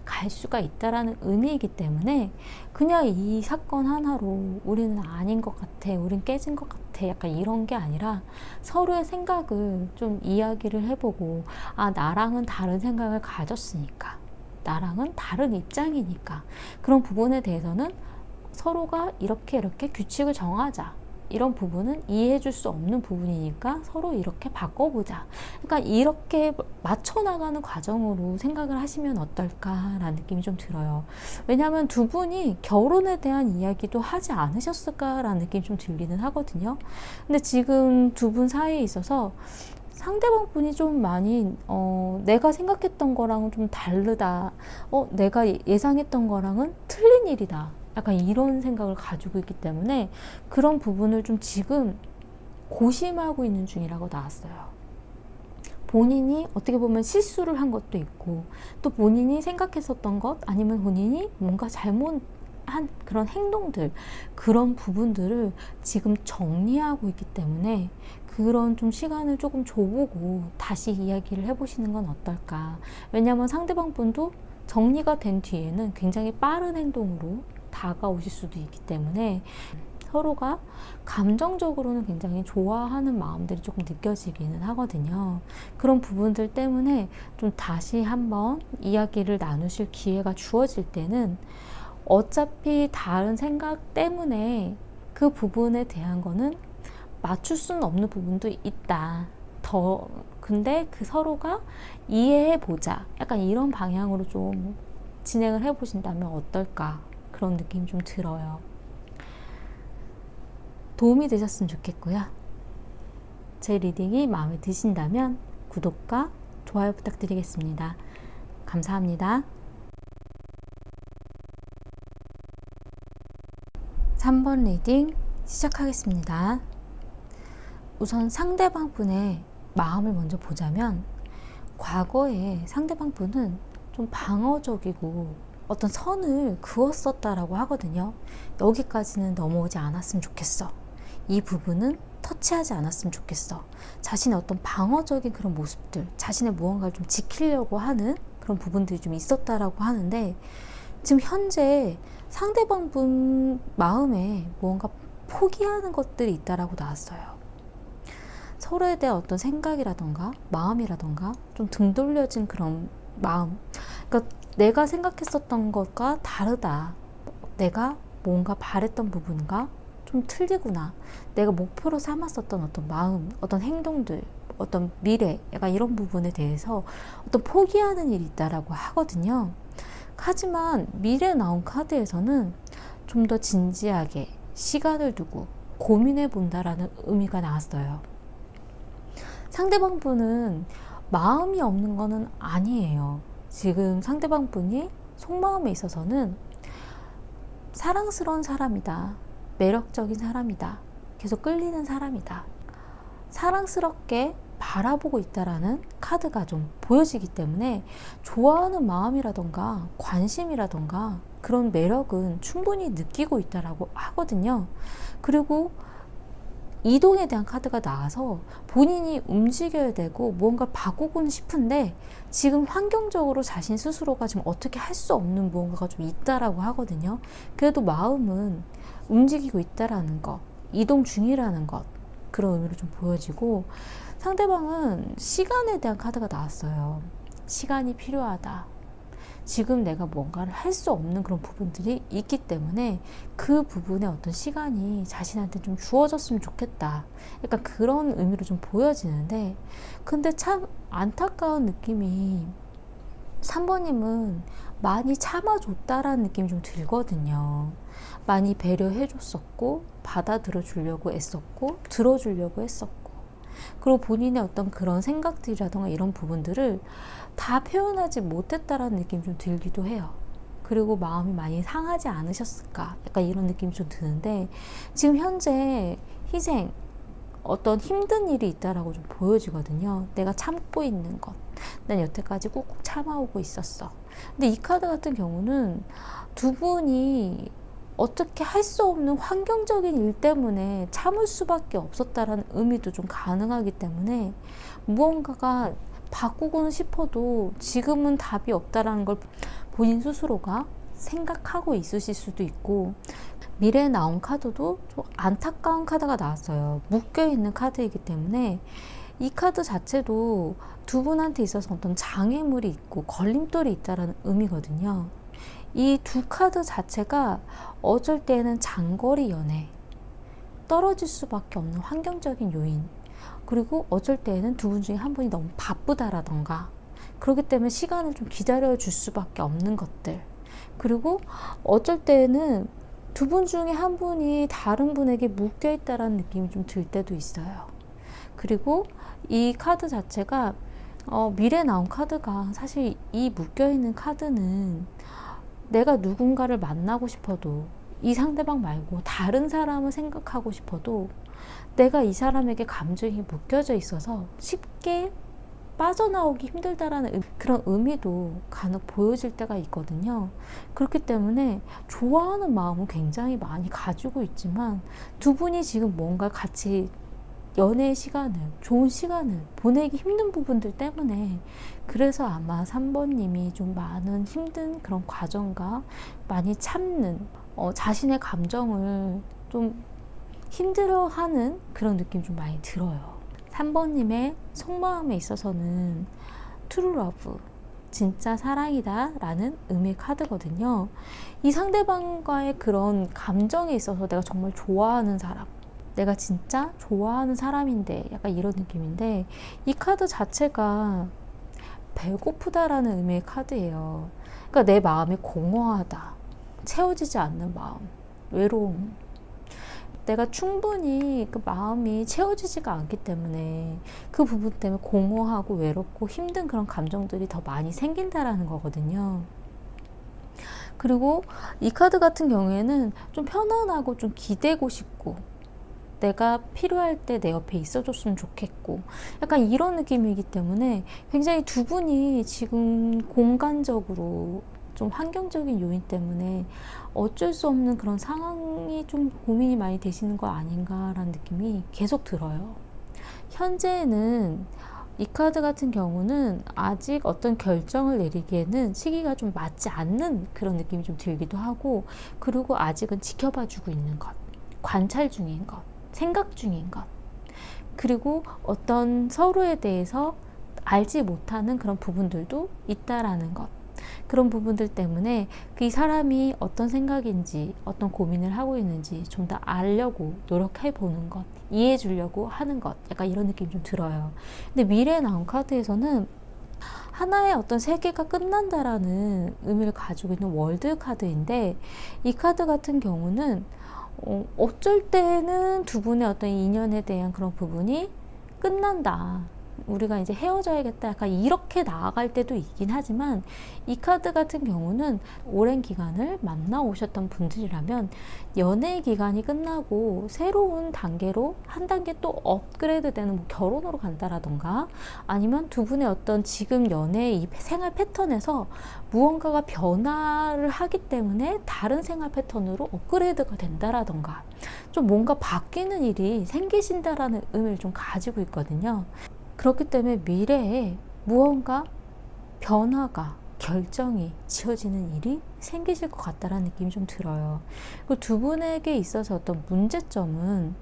갈 수가 있다라는 의미이기 때문에, 그냥 이 사건 하나로 우리는 아닌 것 같아, 우린 깨진 것 같아, 약간 이런 게 아니라 서로의 생각을 좀 이야기를 해보고, 아, 나랑은 다른 생각을 가졌으니까, 나랑은 다른 입장이니까, 그런 부분에 대해서는 서로가 이렇게 규칙을 정하자, 이런 부분은 이해해 줄 수 없는 부분이니까 서로 이렇게 바꿔보자. 그러니까 이렇게 맞춰나가는 과정으로 생각을 하시면 어떨까라는 느낌이 좀 들어요. 왜냐하면 두 분이 결혼에 대한 이야기도 하지 않으셨을까라는 느낌이 좀 들기는 하거든요. 근데 지금 두 분 사이에 있어서 상대방 분이 좀 많이 내가 생각했던 거랑은 좀 다르다, 내가 예상했던 거랑은 틀린 일이다, 약간 이런 생각을 가지고 있기 때문에 그런 부분을 좀 지금 고심하고 있는 중이라고 나왔어요. 본인이 어떻게 보면 실수를 한 것도 있고, 또 본인이 생각했었던 것, 아니면 본인이 뭔가 잘못한 그런 행동들, 그런 부분들을 지금 정리하고 있기 때문에 그런 좀 시간을 조금 줘보고 다시 이야기를 해보시는 건 어떨까. 왜냐하면 상대방 분도 정리가 된 뒤에는 굉장히 빠른 행동으로 다가오실 수도 있기 때문에, 서로가 감정적으로는 굉장히 좋아하는 마음들이 조금 느껴지기는 하거든요. 그런 부분들 때문에 좀 다시 한번 이야기를 나누실 기회가 주어질 때는, 어차피 다른 생각 때문에 그 부분에 대한 거는 맞출 수는 없는 부분도 있다. 근데 그 서로가 이해해보자, 약간 이런 방향으로 좀 진행을 해보신다면 어떨까, 그런 느낌이 좀 들어요. 도움이 되셨으면 좋겠고요. 제 리딩이 마음에 드신다면 구독과 좋아요 부탁드리겠습니다. 감사합니다. 3번 리딩 시작하겠습니다. 우선 상대방 분의 마음을 먼저 보자면, 과거에 상대방 분은 좀 방어적이고 어떤 선을 그었었다라고 하거든요. 여기까지는 넘어오지 않았으면 좋겠어, 이 부분은 터치하지 않았으면 좋겠어, 자신의 어떤 방어적인 그런 모습들, 자신의 무언가를 좀 지키려고 하는 그런 부분들이 좀 있었다라고 하는데, 지금 현재 상대방 분 마음에 무언가 포기하는 것들이 있다라고 나왔어요. 서로에 대한 어떤 생각이라던가 마음이라던가 좀 등 돌려진 그런 마음, 그러니까 내가 생각했었던 것과 다르다, 내가 뭔가 바랬던 부분과 좀 틀리구나, 내가 목표로 삼았었던 어떤 마음, 어떤 행동들, 어떤 미래, 약간 이런 부분에 대해서 어떤 포기하는 일이 있다라고 하거든요. 하지만 미래에 나온 카드에서는 좀 더 진지하게 시간을 두고 고민해 본다라는 의미가 나왔어요. 상대방 분은 마음이 없는 거는 아니에요. 지금 상대방 분이 속마음에 있어서는 사랑스러운 사람이다, 매력적인 사람이다, 계속 끌리는 사람이다, 사랑스럽게 바라보고 있다라는 카드가 좀 보여지기 때문에 좋아하는 마음이라던가 관심이라던가 그런 매력은 충분히 느끼고 있다라고 하거든요. 그리고 이동에 대한 카드가 나와서 본인이 움직여야 되고 무언가를 바꾸고는 싶은데 지금 환경적으로 자신 스스로가 지금 어떻게 할 수 없는 무언가가 좀 있다라고 하거든요. 그래도 마음은 움직이고 있다라는 것, 이동 중이라는 것, 그런 의미로 좀 보여지고, 상대방은 시간에 대한 카드가 나왔어요. 시간이 필요하다. 지금 내가 뭔가를 할 수 없는 그런 부분들이 있기 때문에 그 부분에 어떤 시간이 자신한테 좀 주어졌으면 좋겠다. 약간 그런 의미로 좀 보여지는데, 근데 참 안타까운 느낌이 3번님은 많이 참아줬다라는 느낌이 좀 들거든요. 많이 배려해줬었고, 받아들여 주려고 애썼고, 들어주려고 했었고, 그리고 본인의 어떤 그런 생각들이라던가 이런 부분들을 다 표현하지 못했다라는 느낌이 좀 들기도 해요. 그리고 마음이 많이 상하지 않으셨을까? 약간 이런 느낌이 좀 드는데, 지금 현재 희생, 어떤 힘든 일이 있다라고 좀 보여지거든요. 내가 참고 있는 것. 난 여태까지 꾹꾹 참아오고 있었어. 근데 이 카드 같은 경우는 두 분이 어떻게 할 수 없는 환경적인 일 때문에 참을 수밖에 없었다라는 의미도 좀 가능하기 때문에 무언가가 바꾸고는 싶어도 지금은 답이 없다라는 걸 본인 스스로가 생각하고 있으실 수도 있고, 미래에 나온 카드도 좀 안타까운 카드가 나왔어요. 묶여있는 카드이기 때문에 이 카드 자체도 두 분한테 있어서 어떤 장애물이 있고 걸림돌이 있다는 의미거든요. 이 두 카드 자체가 어쩔 때는 장거리 연애, 떨어질 수밖에 없는 환경적인 요인, 그리고 어쩔 때는 두 분 중에 한 분이 너무 바쁘다라던가, 그렇기 때문에 시간을 좀 기다려 줄 수밖에 없는 것들, 그리고 어쩔 때는 두 분 중에 한 분이 다른 분에게 묶여 있다라는 느낌이 좀 들 때도 있어요. 그리고 이 카드 자체가 미래에 나온 카드가, 사실 이 묶여 있는 카드는 내가 누군가를 만나고 싶어도, 이 상대방 말고 다른 사람을 생각하고 싶어도 내가 이 사람에게 감정이 묶여져 있어서 쉽게 빠져나오기 힘들다라는 그런 의미도 간혹 보여질 때가 있거든요. 그렇기 때문에 좋아하는 마음은 굉장히 많이 가지고 있지만 두 분이 지금 뭔가 같이 연애의 시간을, 좋은 시간을 보내기 힘든 부분들 때문에, 그래서 아마 3번님이 좀 많은 힘든 그런 과정과 많이 참는, 자신의 감정을 좀 힘들어하는 그런 느낌이 좀 많이 들어요. 3번님의 속마음에 있어서는 트루 러브, 진짜 사랑이다 라는 의미의 카드거든요. 이 상대방과의 그런 감정에 있어서 내가 정말 좋아하는 사람, 내가 진짜 좋아하는 사람인데, 약간 이런 느낌인데, 이 카드 자체가 배고프다라는 의미의 카드예요. 그러니까 내 마음이 공허하다, 채워지지 않는 마음, 외로움, 내가 충분히 그 마음이 채워지지가 않기 때문에 그 부분 때문에 공허하고 외롭고 힘든 그런 감정들이 더 많이 생긴다라는 거거든요. 그리고 이 카드 같은 경우에는 좀 편안하고 좀 기대고 싶고, 내가 필요할 때 내 옆에 있어줬으면 좋겠고, 약간 이런 느낌이기 때문에 굉장히 두 분이 지금 공간적으로 좀 환경적인 요인 때문에 어쩔 수 없는 그런 상황이 좀 고민이 많이 되시는 거 아닌가라는 느낌이 계속 들어요. 현재는 이 카드 같은 경우는 아직 어떤 결정을 내리기에는 시기가 좀 맞지 않는 그런 느낌이 좀 들기도 하고, 그리고 아직은 지켜봐 주고 있는 것, 관찰 중인 것, 생각 중인 것, 그리고 어떤 서로에 대해서 알지 못하는 그런 부분들도 있다라는 것, 그런 부분들 때문에 이 사람이 어떤 생각인지, 어떤 고민을 하고 있는지 좀 더 알려고 노력해 보는 것, 이해해 주려고 하는 것, 약간 이런 느낌이 좀 들어요. 근데 미래에 나온 카드에서는 하나의 어떤 세계가 끝난다라는 의미를 가지고 있는 월드 카드인데, 이 카드 같은 경우는 어쩔 때는 두 분의 어떤 인연에 대한 그런 부분이 끝난다, 우리가 이제 헤어져야겠다 약간 이렇게 나아갈 때도 있긴 하지만, 이 카드 같은 경우는 오랜 기간을 만나오셨던 분들이라면 연애 기간이 끝나고 새로운 단계로 한 단계 또 업그레이드 되는 뭐 결혼으로 간다라던가, 아니면 두 분의 어떤 지금 연애의 이 생활 패턴에서 무언가가 변화를 하기 때문에 다른 생활 패턴으로 업그레이드가 된다라던가, 좀 뭔가 바뀌는 일이 생기신다라는 의미를 좀 가지고 있거든요. 그렇기 때문에 미래에 무언가 변화가, 결정이 지어지는 일이 생기실 것 같다라는 느낌이 좀 들어요. 그리고 두 분에게 있어서 어떤 문제점은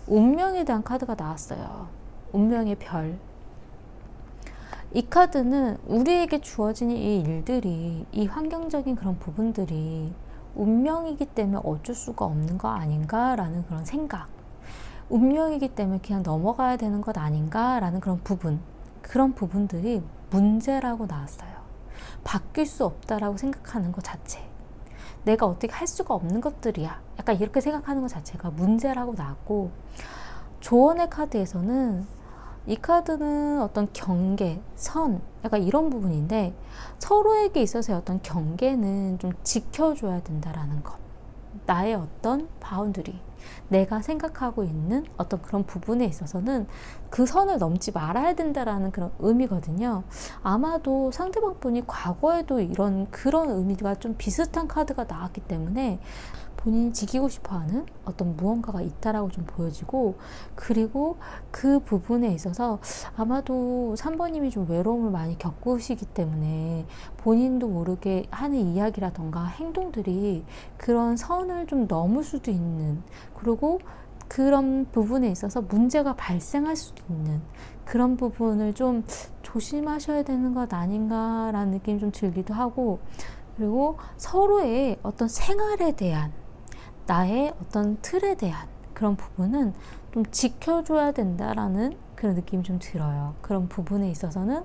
운명에 대한 카드가 나왔어요. 운명의 별. 이 카드는 우리에게 주어지는 이 일들이, 이 환경적인 그런 부분들이 운명이기 때문에 어쩔 수가 없는 거 아닌가라는 그런 생각, 운명이기 때문에 그냥 넘어가야 되는 것 아닌가라는 그런 부분들이 문제라고 나왔어요. 바뀔 수 없다라고 생각하는 것 자체, 내가 어떻게 할 수가 없는 것들이야, 약간 이렇게 생각하는 것 자체가 문제라고 나왔고, 조언의 카드에서는 이 카드는 어떤 경계, 선, 약간 이런 부분인데, 서로에게 있어서의 어떤 경계는 좀 지켜줘야 된다라는 것. 나의 어떤 바운더리, 내가 생각하고 있는 어떤 그런 부분에 있어서는 그 선을 넘지 말아야 된다라는 그런 의미거든요. 아마도 상대방 분이 과거에도 그런 의미가 좀 비슷한 카드가 나왔기 때문에 본인이 지키고 싶어하는 어떤 무언가가 있다라고 좀 보여지고, 그리고 그 부분에 있어서 아마도 3번님이 좀 외로움을 많이 겪으시기 때문에 본인도 모르게 하는 이야기라던가 행동들이 그런 선을 좀 넘을 수도 있는, 그리고 그런 부분에 있어서 문제가 발생할 수도 있는 그런 부분을 좀 조심하셔야 되는 것 아닌가라는 느낌이 좀 들기도 하고, 그리고 서로의 어떤 생활에 대한, 나의 어떤 틀에 대한 그런 부분은 좀 지켜줘야 된다라는 그런 느낌이 좀 들어요. 그런 부분에 있어서는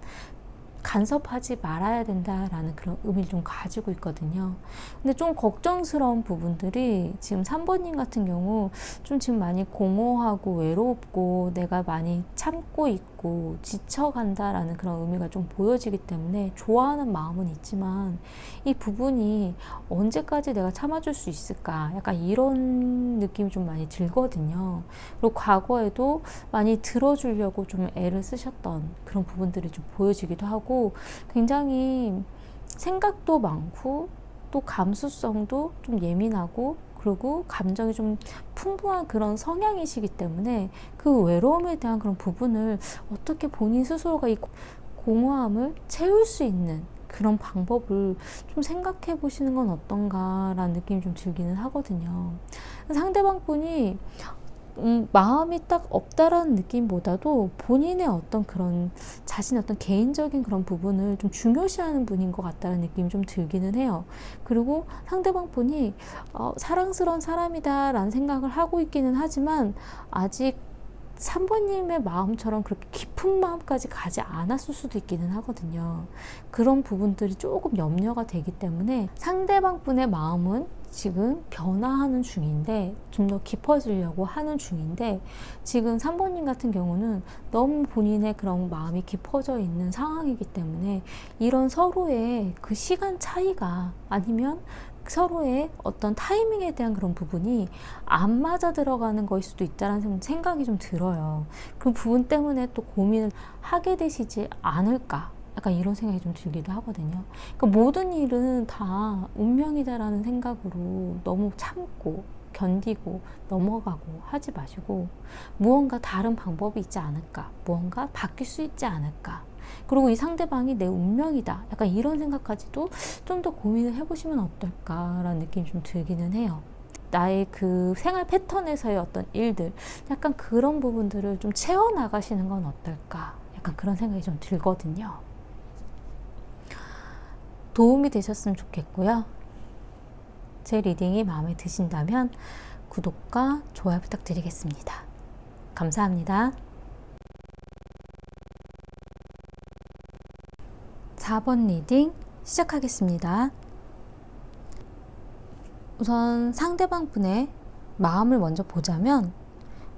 간섭하지 말아야 된다라는 그런 의미를 좀 가지고 있거든요. 근데 좀 걱정스러운 부분들이 지금 3번님 같은 경우 좀 지금 많이 공허하고 외롭고 내가 많이 참고 있고 지쳐간다라는 그런 의미가 좀 보여지기 때문에 좋아하는 마음은 있지만 이 부분이 언제까지 내가 참아줄 수 있을까, 약간 이런 느낌이 좀 많이 들거든요. 그리고 과거에도 많이 들어주려고 좀 애를 쓰셨던 그런 부분들이 좀 보여지기도 하고, 굉장히 생각도 많고 또 감수성도 좀 예민하고, 그리고 감정이 좀 풍부한 그런 성향이시기 때문에 그 외로움에 대한 그런 부분을 어떻게 본인 스스로가 이 공허함을 채울 수 있는 그런 방법을 좀 생각해 보시는 건 어떤가라는 느낌이 좀 들기는 하거든요. 상대방 분이 마음이 딱 없다라는 느낌보다도 본인의 어떤 그런 자신의 어떤 개인적인 그런 부분을 좀 중요시하는 분인 것 같다는 느낌이 좀 들기는 해요. 그리고 상대방 분이 사랑스러운 사람이다라는 생각을 하고 있기는 하지만 아직 3번님의 마음처럼 그렇게 깊은 마음까지 가지 않았을 수도 있기는 하거든요. 그런 부분들이 조금 염려가 되기 때문에 상대방 분의 마음은 지금 변화하는 중인데, 좀 더 깊어지려고 하는 중인데, 지금 3번님 같은 경우는 너무 본인의 그런 마음이 깊어져 있는 상황이기 때문에 이런 서로의 그 시간 차이가, 아니면 서로의 어떤 타이밍에 대한 그런 부분이 안 맞아 들어가는 거일 수도 있다는 생각이 좀 들어요. 그 부분 때문에 또 고민을 하게 되시지 않을까, 약간 이런 생각이 좀 들기도 하거든요. 그러니까 모든 일은 다 운명이다라는 생각으로 너무 참고 견디고 넘어가고 하지 마시고, 무언가 다른 방법이 있지 않을까, 무언가 바뀔 수 있지 않을까, 그리고 이 상대방이 내 운명이다, 약간 이런 생각까지도 좀 더 고민을 해보시면 어떨까라는 느낌이 좀 들기는 해요. 나의 그 생활 패턴에서의 어떤 일들, 약간 그런 부분들을 좀 채워나가시는 건 어떨까, 약간 그런 생각이 좀 들거든요. 도움이 되셨으면 좋겠고요. 제 리딩이 마음에 드신다면 구독과 좋아요 부탁드리겠습니다. 감사합니다. 4번 리딩 시작하겠습니다. 우선 상대방 분의 마음을 먼저 보자면,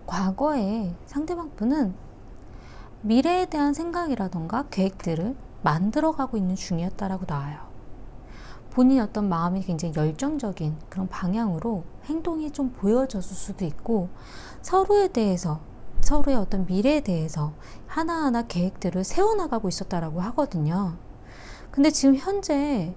과거에 상대방 분은 미래에 대한 생각이라던가 계획들을 만들어가고 있는 중이었다라고 나와요. 본인의 어떤 마음이 굉장히 열정적인 그런 방향으로 행동이 좀 보여졌을 수도 있고, 서로에 대해서, 서로의 어떤 미래에 대해서 하나하나 계획들을 세워나가고 있었다라고 하거든요. 근데 지금 현재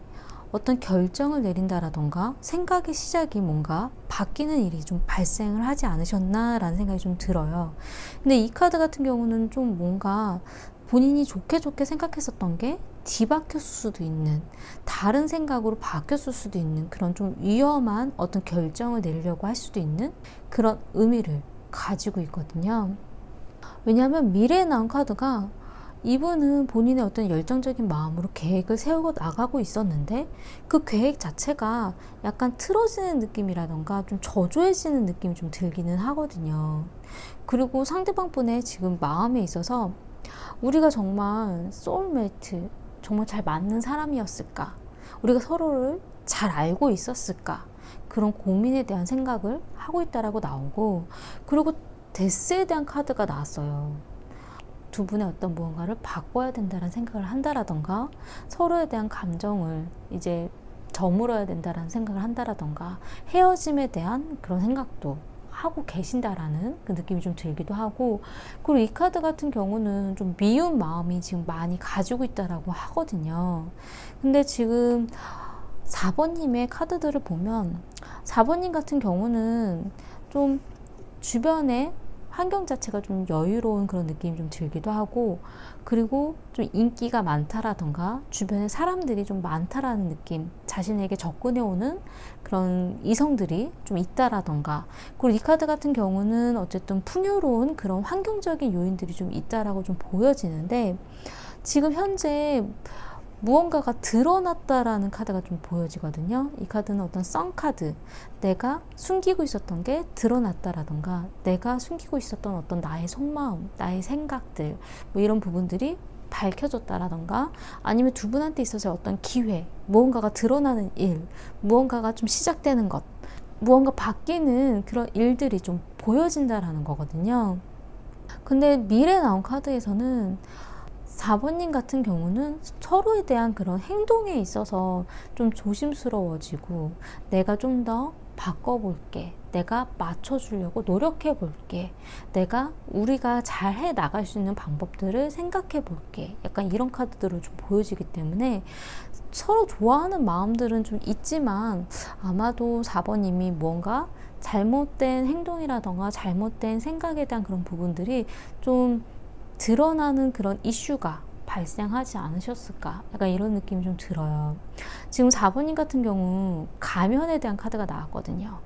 어떤 결정을 내린다라던가 생각의 시작이 뭔가 바뀌는 일이 좀 발생을 하지 않으셨나라는 생각이 좀 들어요. 근데 이 카드 같은 경우는 좀 뭔가 본인이 좋게 생각했었던 게 뒤바뀌었을 수도 있는, 다른 생각으로 바뀌었을 수도 있는 그런 좀 위험한 어떤 결정을 내리려고 할 수도 있는 그런 의미를 가지고 있거든요. 왜냐하면 미래에 나온 카드가, 이분은 본인의 어떤 열정적인 마음으로 계획을 세우고 나가고 있었는데 그 계획 자체가 약간 틀어지는 느낌이라던가 좀 저조해지는 느낌이 좀 들기는 하거든요. 그리고 상대방 분의 지금 마음에 있어서 우리가 정말 소울메이트, 정말 잘 맞는 사람이었을까? 우리가 서로를 잘 알고 있었을까? 그런 고민에 대한 생각을 하고 있다라고 나오고, 그리고 데스에 대한 카드가 나왔어요. 두 분의 어떤 무언가를 바꿔야 된다는 생각을 한다라던가, 서로에 대한 감정을 이제 저물어야 된다는 생각을 한다라던가, 헤어짐에 대한 그런 생각도 하고 계신다라는 그 느낌이 좀 들기도 하고, 그리고 이 카드 같은 경우는 좀 미운 마음이 지금 많이 가지고 있다라고 하거든요. 근데 지금 4번님의 카드들을 보면 4번님 같은 경우는 좀 주변에 환경 자체가 좀 여유로운 그런 느낌이 좀 들기도 하고, 그리고 좀 인기가 많다라던가 주변에 사람들이 좀 많다라는 느낌, 자신에게 접근해 오는 그런 이성들이 좀 있다라던가, 그리고 이 카드 같은 경우는 어쨌든 풍요로운 그런 환경적인 요인들이 좀 있다라고 좀 보여지는데, 지금 현재 무언가가 드러났다라는 카드가 좀 보여지거든요. 이 카드는 어떤 썬 카드, 내가 숨기고 있었던 게 드러났다라던가, 내가 숨기고 있었던 어떤 나의 속마음, 나의 생각들, 뭐 이런 부분들이 밝혀졌다라던가, 아니면 두 분한테 있어서 어떤 기회, 무언가가 드러나는 일, 무언가가 좀 시작되는 것, 무언가 바뀌는 그런 일들이 좀 보여진다라는 거거든요. 근데 미래에 나온 카드에서는 4번님 같은 경우는 서로에 대한 그런 행동에 있어서 좀 조심스러워지고, 내가 좀 더 바꿔볼게, 내가 맞춰주려고 노력해볼게, 내가 우리가 잘 해 나갈 수 있는 방법들을 생각해볼게, 약간 이런 카드들을 좀 보여지기 때문에 서로 좋아하는 마음들은 좀 있지만, 아마도 4번님이 뭔가 잘못된 행동이라던가 잘못된 생각에 대한 그런 부분들이 좀 드러나는 그런 이슈가 발생하지 않으셨을까? 약간 이런 느낌이 좀 들어요. 지금 4번님 같은 경우 가면에 대한 카드가 나왔거든요.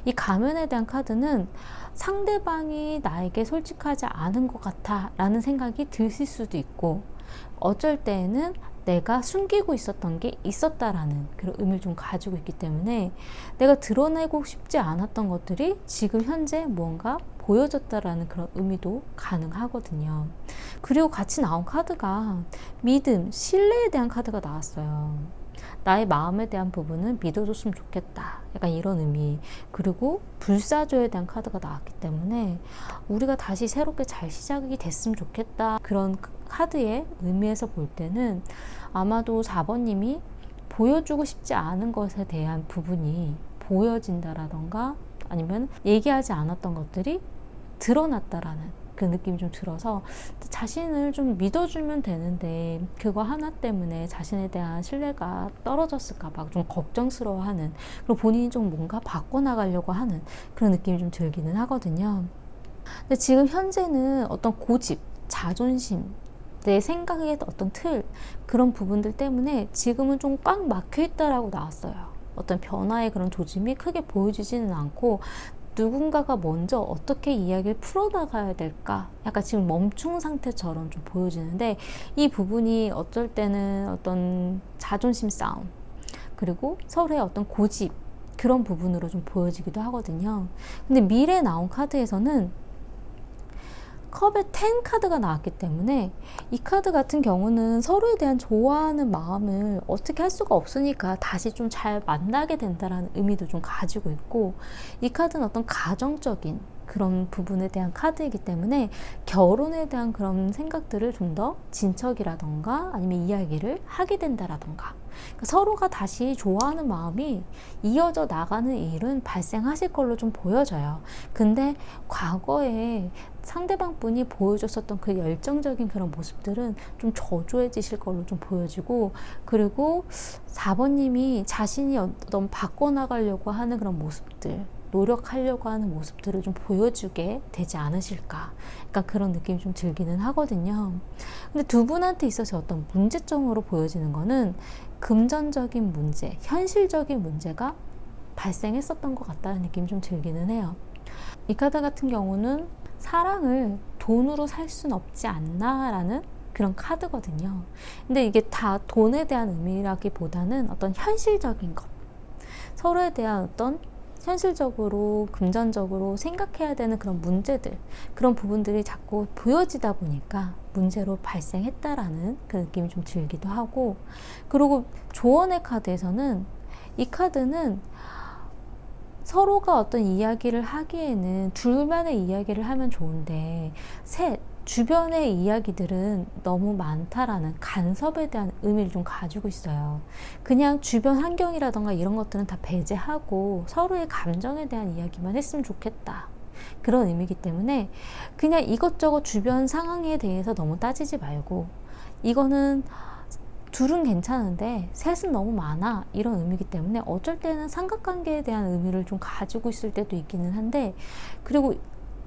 이 가면에 대한 카드는 상대방이 나에게 솔직하지 않은 것 같아 라는 생각이 드실 수도 있고, 어쩔 때에는 내가 숨기고 있었던 게 있었다라는 그런 의미를 좀 가지고 있기 때문에, 내가 드러내고 싶지 않았던 것들이 지금 현재 무언가 보여졌다라는 그런 의미도 가능하거든요. 그리고 같이 나온 카드가 믿음, 신뢰에 대한 카드가 나왔어요. 나의 마음에 대한 부분은 믿어줬으면 좋겠다, 약간 이런 의미. 그리고 불사조에 대한 카드가 나왔기 때문에 우리가 다시 새롭게 잘 시작이 됐으면 좋겠다, 그런 카드의 의미에서 볼 때는 아마도 4번님이 보여주고 싶지 않은 것에 대한 부분이 보여진다라던가, 아니면 얘기하지 않았던 것들이 드러났다라는 그 느낌이 좀 들어서, 자신을 좀 믿어주면 되는데 그거 하나 때문에 자신에 대한 신뢰가 떨어졌을까 봐 좀 걱정스러워하는, 그리고 본인이 좀 뭔가 바꿔나가려고 하는 그런 느낌이 좀 들기는 하거든요. 근데 지금 현재는 어떤 고집, 자존심, 내 생각의 어떤 틀, 그런 부분들 때문에 지금은 좀 꽉 막혀 있다라고 나왔어요. 어떤 변화의 그런 조짐이 크게 보여지지는 않고, 누군가가 먼저 어떻게 이야기를 풀어나가야 될까, 약간 지금 멈춘 상태처럼 좀 보여지는데, 이 부분이 어쩔 때는 어떤 자존심 싸움, 그리고 서로의 어떤 고집, 그런 부분으로 좀 보여지기도 하거든요. 근데 미래에 나온 카드에서는 컵의 10 카드가 나왔기 때문에, 이 카드 같은 경우는 서로에 대한 좋아하는 마음을 어떻게 할 수가 없으니까 다시 좀 잘 만나게 된다라는 의미도 좀 가지고 있고, 이 카드는 어떤 가정적인 그런 부분에 대한 카드이기 때문에 결혼에 대한 그런 생각들을 좀 더 진척이라던가 아니면 이야기를 하게 된다라던가, 그러니까 서로가 다시 좋아하는 마음이 이어져 나가는 일은 발생하실 걸로 좀 보여져요. 근데 과거에 상대방 분이 보여줬었던 그 열정적인 그런 모습들은 좀 저조해지실 걸로 좀 보여지고, 그리고 4번님이 자신이 어떤 바꿔나가려고 하는 그런 모습들, 노력하려고 하는 모습들을 좀 보여주게 되지 않으실까, 약간 그런 느낌이 좀 들기는 하거든요. 근데 두 분한테 있어서 어떤 문제점으로 보여지는 거는 금전적인 문제, 현실적인 문제가 발생했었던 것 같다는 느낌이 좀 들기는 해요. 이 카드 같은 경우는 사랑을 돈으로 살 순 없지 않나 라는 그런 카드거든요. 근데 이게 다 돈에 대한 의미라기보다는 어떤 현실적인 것, 서로에 대한 어떤 현실적으로 금전적으로 생각해야 되는 그런 문제들, 그런 부분들이 자꾸 보여지다 보니까 문제로 발생했다라는 그 느낌이 좀 들기도 하고, 그리고 조언의 카드에서는 이 카드는 서로가 어떤 이야기를 하기에는 둘만의 이야기를 하면 좋은데 주변의 이야기들은 너무 많다라는 간섭에 대한 의미를 좀 가지고 있어요. 그냥 주변 환경이라던가 이런 것들은 다 배제하고 서로의 감정에 대한 이야기만 했으면 좋겠다, 그런 의미이기 때문에 그냥 이것저것 주변 상황에 대해서 너무 따지지 말고, 이거는 둘은 괜찮은데 셋은 너무 많아, 이런 의미이기 때문에 어쩔 때는 삼각관계에 대한 의미를 좀 가지고 있을 때도 있기는 한데, 그리고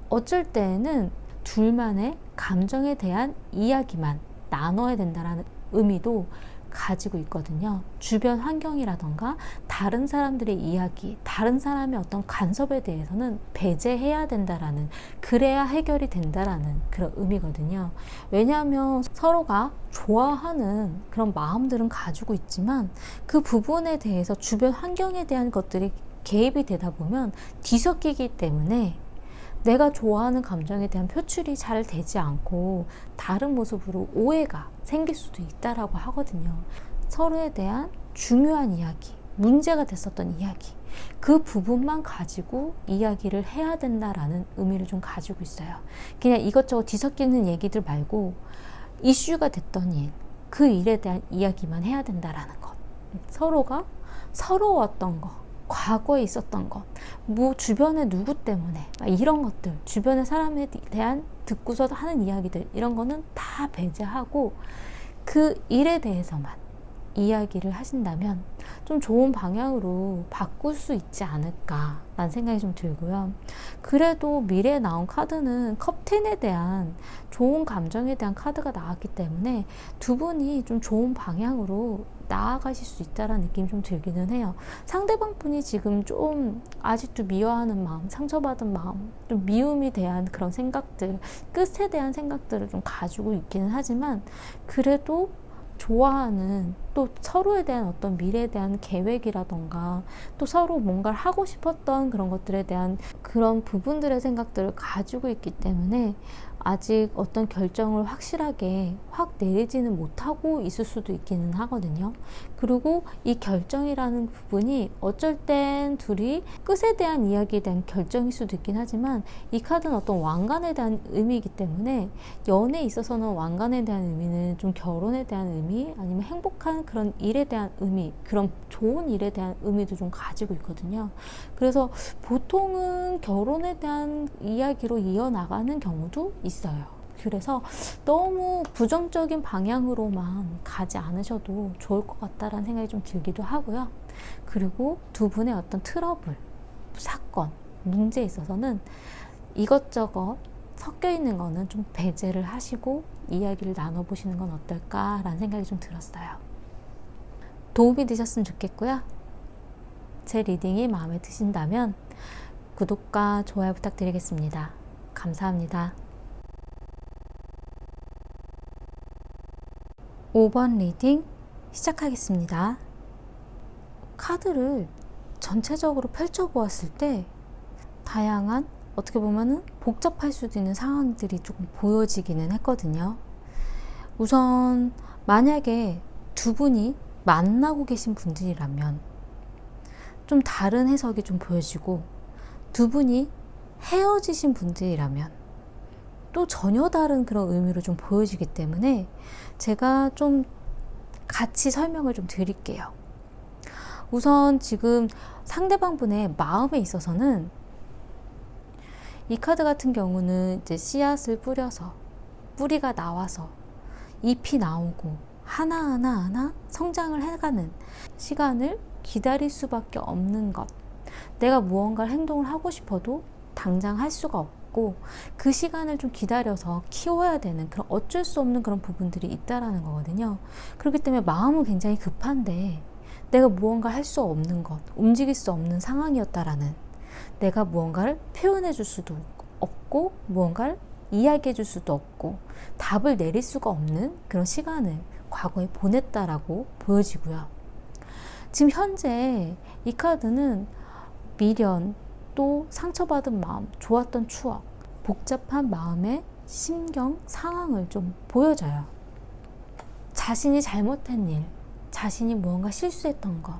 어쩔 때는 둘만의 감정에 대한 이야기만 나눠야 된다는 의미도 가지고 있거든요. 주변 환경이라던가 다른 사람들의 이야기, 다른 사람의 어떤 간섭에 대해서는 배제해야 된다라는, 그래야 해결이 된다라는 그런 의미거든요. 왜냐하면 서로가 좋아하는 그런 마음들은 가지고 있지만 그 부분에 대해서 주변 환경에 대한 것들이 개입이 되다 보면 뒤섞이기 때문에 내가 좋아하는 감정에 대한 표출이 잘 되지 않고 다른 모습으로 오해가 생길 수도 있다라고 하거든요. 서로에 대한 중요한 이야기, 문제가 됐었던 이야기, 그 부분만 가지고 이야기를 해야 된다라는 의미를 좀 가지고 있어요. 그냥 이것저것 뒤섞이는 얘기들 말고 이슈가 됐던 일, 그 일에 대한 이야기만 해야 된다라는 것. 서로가 서러웠던 것, 과거에 있었던 것, 뭐 주변에 누구 때문에, 이런 것들, 주변의 사람에 대한 듣고서 하는 이야기들, 이런 거는 다 배제하고 그 일에 대해서만 이야기를 하신다면 좀 좋은 방향으로 바꿀 수 있지 않을까라는 생각이 좀 들고요. 그래도 미래에 나온 카드는 컵10에 대한 좋은 감정에 대한 카드가 나왔기 때문에 두 분이 좀 좋은 방향으로 나아가실 수 있다는 느낌이 좀 들기는 해요. 상대방 분이 지금 좀 아직도 미워하는 마음, 상처받은 마음, 좀 미움에 대한 그런 생각들, 끝에 대한 생각들을 좀 가지고 있기는 하지만, 그래도 좋아하는, 또 서로에 대한 어떤 미래에 대한 계획이라던가 또 서로 뭔가를 하고 싶었던 그런 것들에 대한 그런 부분들의 생각들을 가지고 있기 때문에 아직 어떤 결정을 확실하게 확 내리지는 못하고 있을 수도 있기는 하거든요. 그리고 이 결정이라는 부분이 어쩔 땐 둘이 끝에 대한 이야기에 대한 결정일 수도 있긴 하지만, 이 카드는 어떤 왕관에 대한 의미이기 때문에 연애에 있어서는 왕관에 대한 의미는 좀 결혼에 대한 의미, 아니면 행복한 그런 일에 대한 의미, 그런 좋은 일에 대한 의미도 좀 가지고 있거든요. 그래서 보통은 결혼에 대한 이야기로 이어나가는 경우도 있어요. 그래서 너무 부정적인 방향으로만 가지 않으셔도 좋을 것 같다라는 생각이 좀 들기도 하고요. 그리고 두 분의 어떤 트러블, 사건, 문제에 있어서는 이것저것 섞여 있는 거는 좀 배제를 하시고 이야기를 나눠보시는 건 어떨까라는 생각이 좀 들었어요. 도움이 되셨으면 좋겠고요. 제 리딩이 마음에 드신다면 구독과 좋아요 부탁드리겠습니다. 감사합니다. 5번 리딩 시작하겠습니다. 카드를 전체적으로 펼쳐보았을 때 다양한, 어떻게 보면은 복잡할 수도 있는 상황들이 조금 보여지기는 했거든요. 우선 만약에 두 분이 만나고 계신 분들이라면 좀 다른 해석이 좀 보여지고, 두 분이 헤어지신 분들이라면 또 전혀 다른 그런 의미로 좀 보여지기 때문에 제가 좀 같이 설명을 좀 드릴게요. 우선 지금 상대방 분의 마음에 있어서는 이 카드 같은 경우는 이제 씨앗을 뿌려서 뿌리가 나와서 잎이 나오고 하나하나 성장을 해가는 시간을 기다릴 수밖에 없는 것. 내가 무언가 행동을 하고 싶어도 당장 할 수가 없고 그 시간을 좀 기다려서 키워야 되는 그런 어쩔 수 없는 그런 부분들이 있다라는 거거든요. 그렇기 때문에 마음은 굉장히 급한데 내가 무언가 할 수 없는 것, 움직일 수 없는 상황이었다라는, 내가 무언가를 표현해 줄 수도 없고 무언가를 이야기해 줄 수도 없고 답을 내릴 수가 없는 그런 시간을 과거에 보냈다라고 보여지고요. 지금 현재 이 카드는 미련, 또 상처받은 마음, 좋았던 추억, 복잡한 마음의 심경, 상황을 좀 보여줘요. 자신이 잘못한 일, 자신이 무언가 실수했던 것,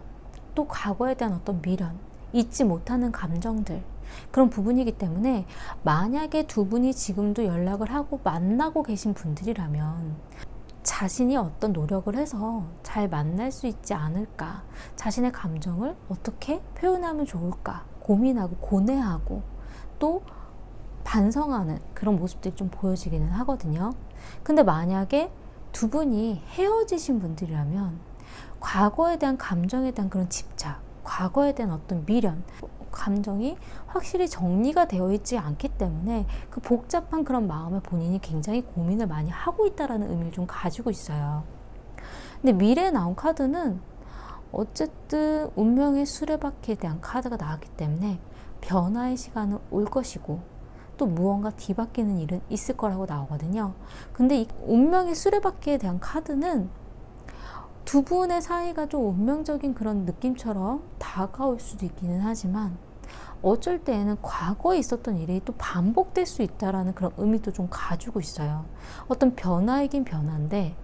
또 과거에 대한 어떤 미련, 잊지 못하는 감정들, 그런 부분이기 때문에 만약에 두 분이 지금도 연락을 하고 만나고 계신 분들이라면 자신이 어떤 노력을 해서 잘 만날 수 있지 않을까, 자신의 감정을 어떻게 표현하면 좋을까 고민하고 고뇌하고 또 반성하는 그런 모습들이 좀 보여지기는 하거든요. 근데 만약에 두 분이 헤어지신 분들이라면 과거에 대한 감정에 대한 그런 집착, 과거에 대한 어떤 미련, 감정이 확실히 정리가 되어 있지 않기 때문에 그 복잡한 그런 마음에 본인이 굉장히 고민을 많이 하고 있다는 의미를 좀 가지고 있어요. 근데 미래에 나온 카드는 어쨌든 운명의 수레바퀴에 대한 카드가 나왔기 때문에 변화의 시간은 올 것이고 또 무언가 뒤바뀌는 일은 있을 거라고 나오거든요. 근데 이 운명의 수레바퀴에 대한 카드는 두 분의 사이가 좀 운명적인 그런 느낌처럼 다가올 수도 있기는 하지만 어쩔 때에는 과거에 있었던 일이 또 반복될 수 있다라는 그런 의미도 좀 가지고 있어요. 어떤 변화이긴 변화인데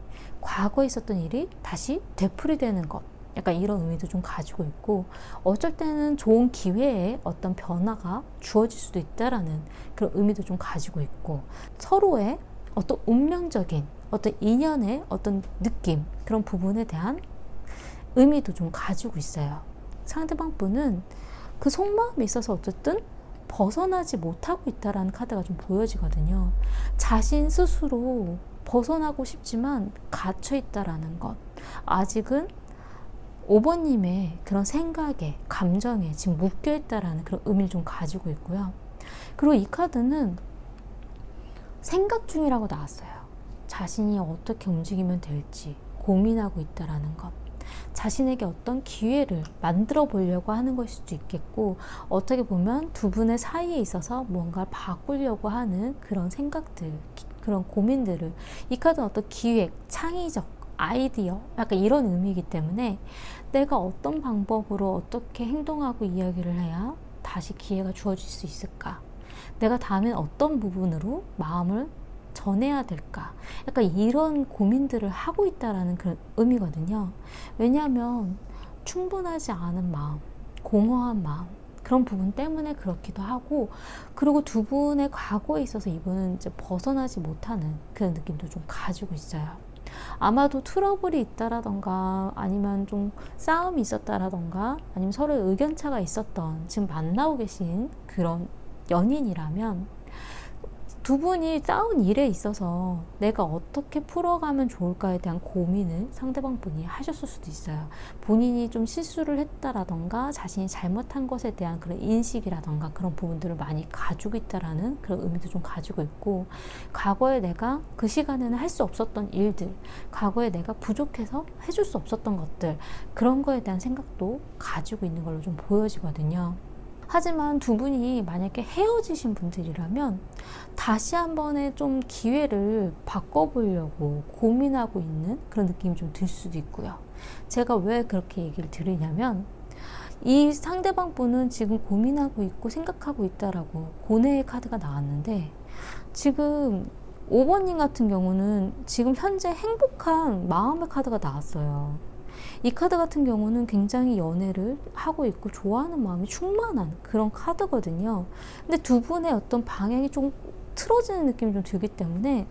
과거에 있었던 일이 다시 되풀이되는 것, 약간 이런 의미도 좀 가지고 있고 어쩔 때는 좋은 기회에 어떤 변화가 주어질 수도 있다라는 그런 의미도 좀 가지고 있고 서로의 어떤 운명적인 어떤 인연의 어떤 느낌, 그런 부분에 대한 의미도 좀 가지고 있어요. 상대방 분은 그 속마음에 있어서 어쨌든 벗어나지 못하고 있다라는 카드가 좀 보여지거든요. 자신 스스로 벗어나고 싶지만 갇혀 있다라는 것. 아직은 5번님의 그런 생각에, 감정에 지금 묶여 있다라는 그런 의미를 좀 가지고 있고요. 그리고 이 카드는 생각 중이라고 나왔어요. 자신이 어떻게 움직이면 될지 고민하고 있다라는 것. 자신에게 어떤 기회를 만들어 보려고 하는 것일 수도 있겠고 어떻게 보면 두 분의 사이에 있어서 무언가를 바꾸려고 하는 그런 생각들, 그런 고민들을 이 카드는 어떤 기획, 창의적, 아이디어 약간 이런 의미이기 때문에 내가 어떤 방법으로 어떻게 행동하고 이야기를 해야 다시 기회가 주어질 수 있을까? 내가 다음엔 어떤 부분으로 마음을 전해야 될까? 약간 이런 고민들을 하고 있다라는 그런 의미거든요. 왜냐하면 충분하지 않은 마음, 공허한 마음, 그런 부분 때문에 그렇기도 하고 그리고 두 분의 과거에 있어서 이분은 이제 벗어나지 못하는 그런 느낌도 좀 가지고 있어요. 아마도 트러블이 있다라던가 아니면 좀 싸움이 있었다라던가 아니면 서로의 의견차가 있었던 지금 만나고 계신 그런 연인이라면 두 분이 싸운 일에 있어서 내가 어떻게 풀어가면 좋을까에 대한 고민을 상대방 분이 하셨을 수도 있어요. 본인이 좀 실수를 했다라던가 자신이 잘못한 것에 대한 그런 인식이라던가 그런 부분들을 많이 가지고 있다라는 그런 의미도 좀 가지고 있고 과거에 내가 그 시간에는 할 수 없었던 일들, 과거에 내가 부족해서 해줄 수 없었던 것들, 그런 거에 대한 생각도 가지고 있는 걸로 좀 보여지거든요. 하지만 두 분이 만약에 헤어지신 분들이라면 다시 한 번의 좀 기회를 바꿔보려고 고민하고 있는 그런 느낌이 좀 들 수도 있고요. 제가 왜 그렇게 얘기를 드리냐면 이 상대방 분은 지금 고민하고 있고 생각하고 있다라고 고뇌의 카드가 나왔는데 지금 5번님 같은 경우는 지금 현재 행복한 마음의 카드가 나왔어요. 이 카드 같은 경우는 굉장히 연애를 하고 있고 좋아하는 마음이 충만한 그런 카드거든요. 근데 두 분의 어떤 방향이 좀 틀어지는 느낌이 좀 들기 때문에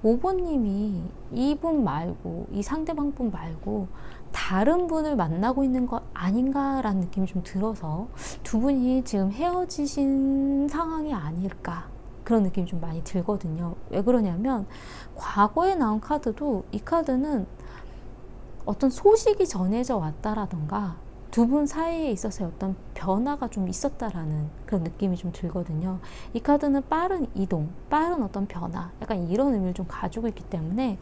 5번님이 이분 말고, 이 상대방 분 말고 다른 분을 만나고 있는 것 아닌가라는 느낌이 좀 들어서 두 분이 지금 헤어지신 상황이 아닐까, 그런 느낌이 좀 많이 들거든요. 왜 그러냐면 과거에 나온 카드도, 이 카드는 어떤 소식이 전해져 왔다라던가 두 분 사이에 있어서 어떤 변화가 좀 있었다라는 그런 느낌이 좀 들거든요. 이 카드는 빠른 이동, 빠른 어떤 변화, 약간 이런 의미를 좀 가지고 있기 때문에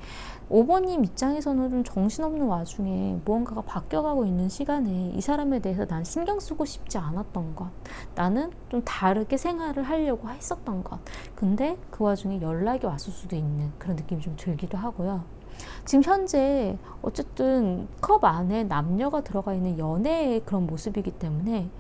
5번님 입장에서는 좀 정신없는 와중에 무언가가 바뀌어가고 있는 시간에 이 사람에 대해서 난 신경 쓰고 싶지 않았던 것, 나는 좀 다르게 생활을 하려고 했었던 것, 근데 그 와중에 연락이 왔을 수도 있는 그런 느낌이 좀 들기도 하고요. 지금 현재 어쨌든 컵 안에 남녀가 들어가 있는 연애의 그런 모습이기 때문에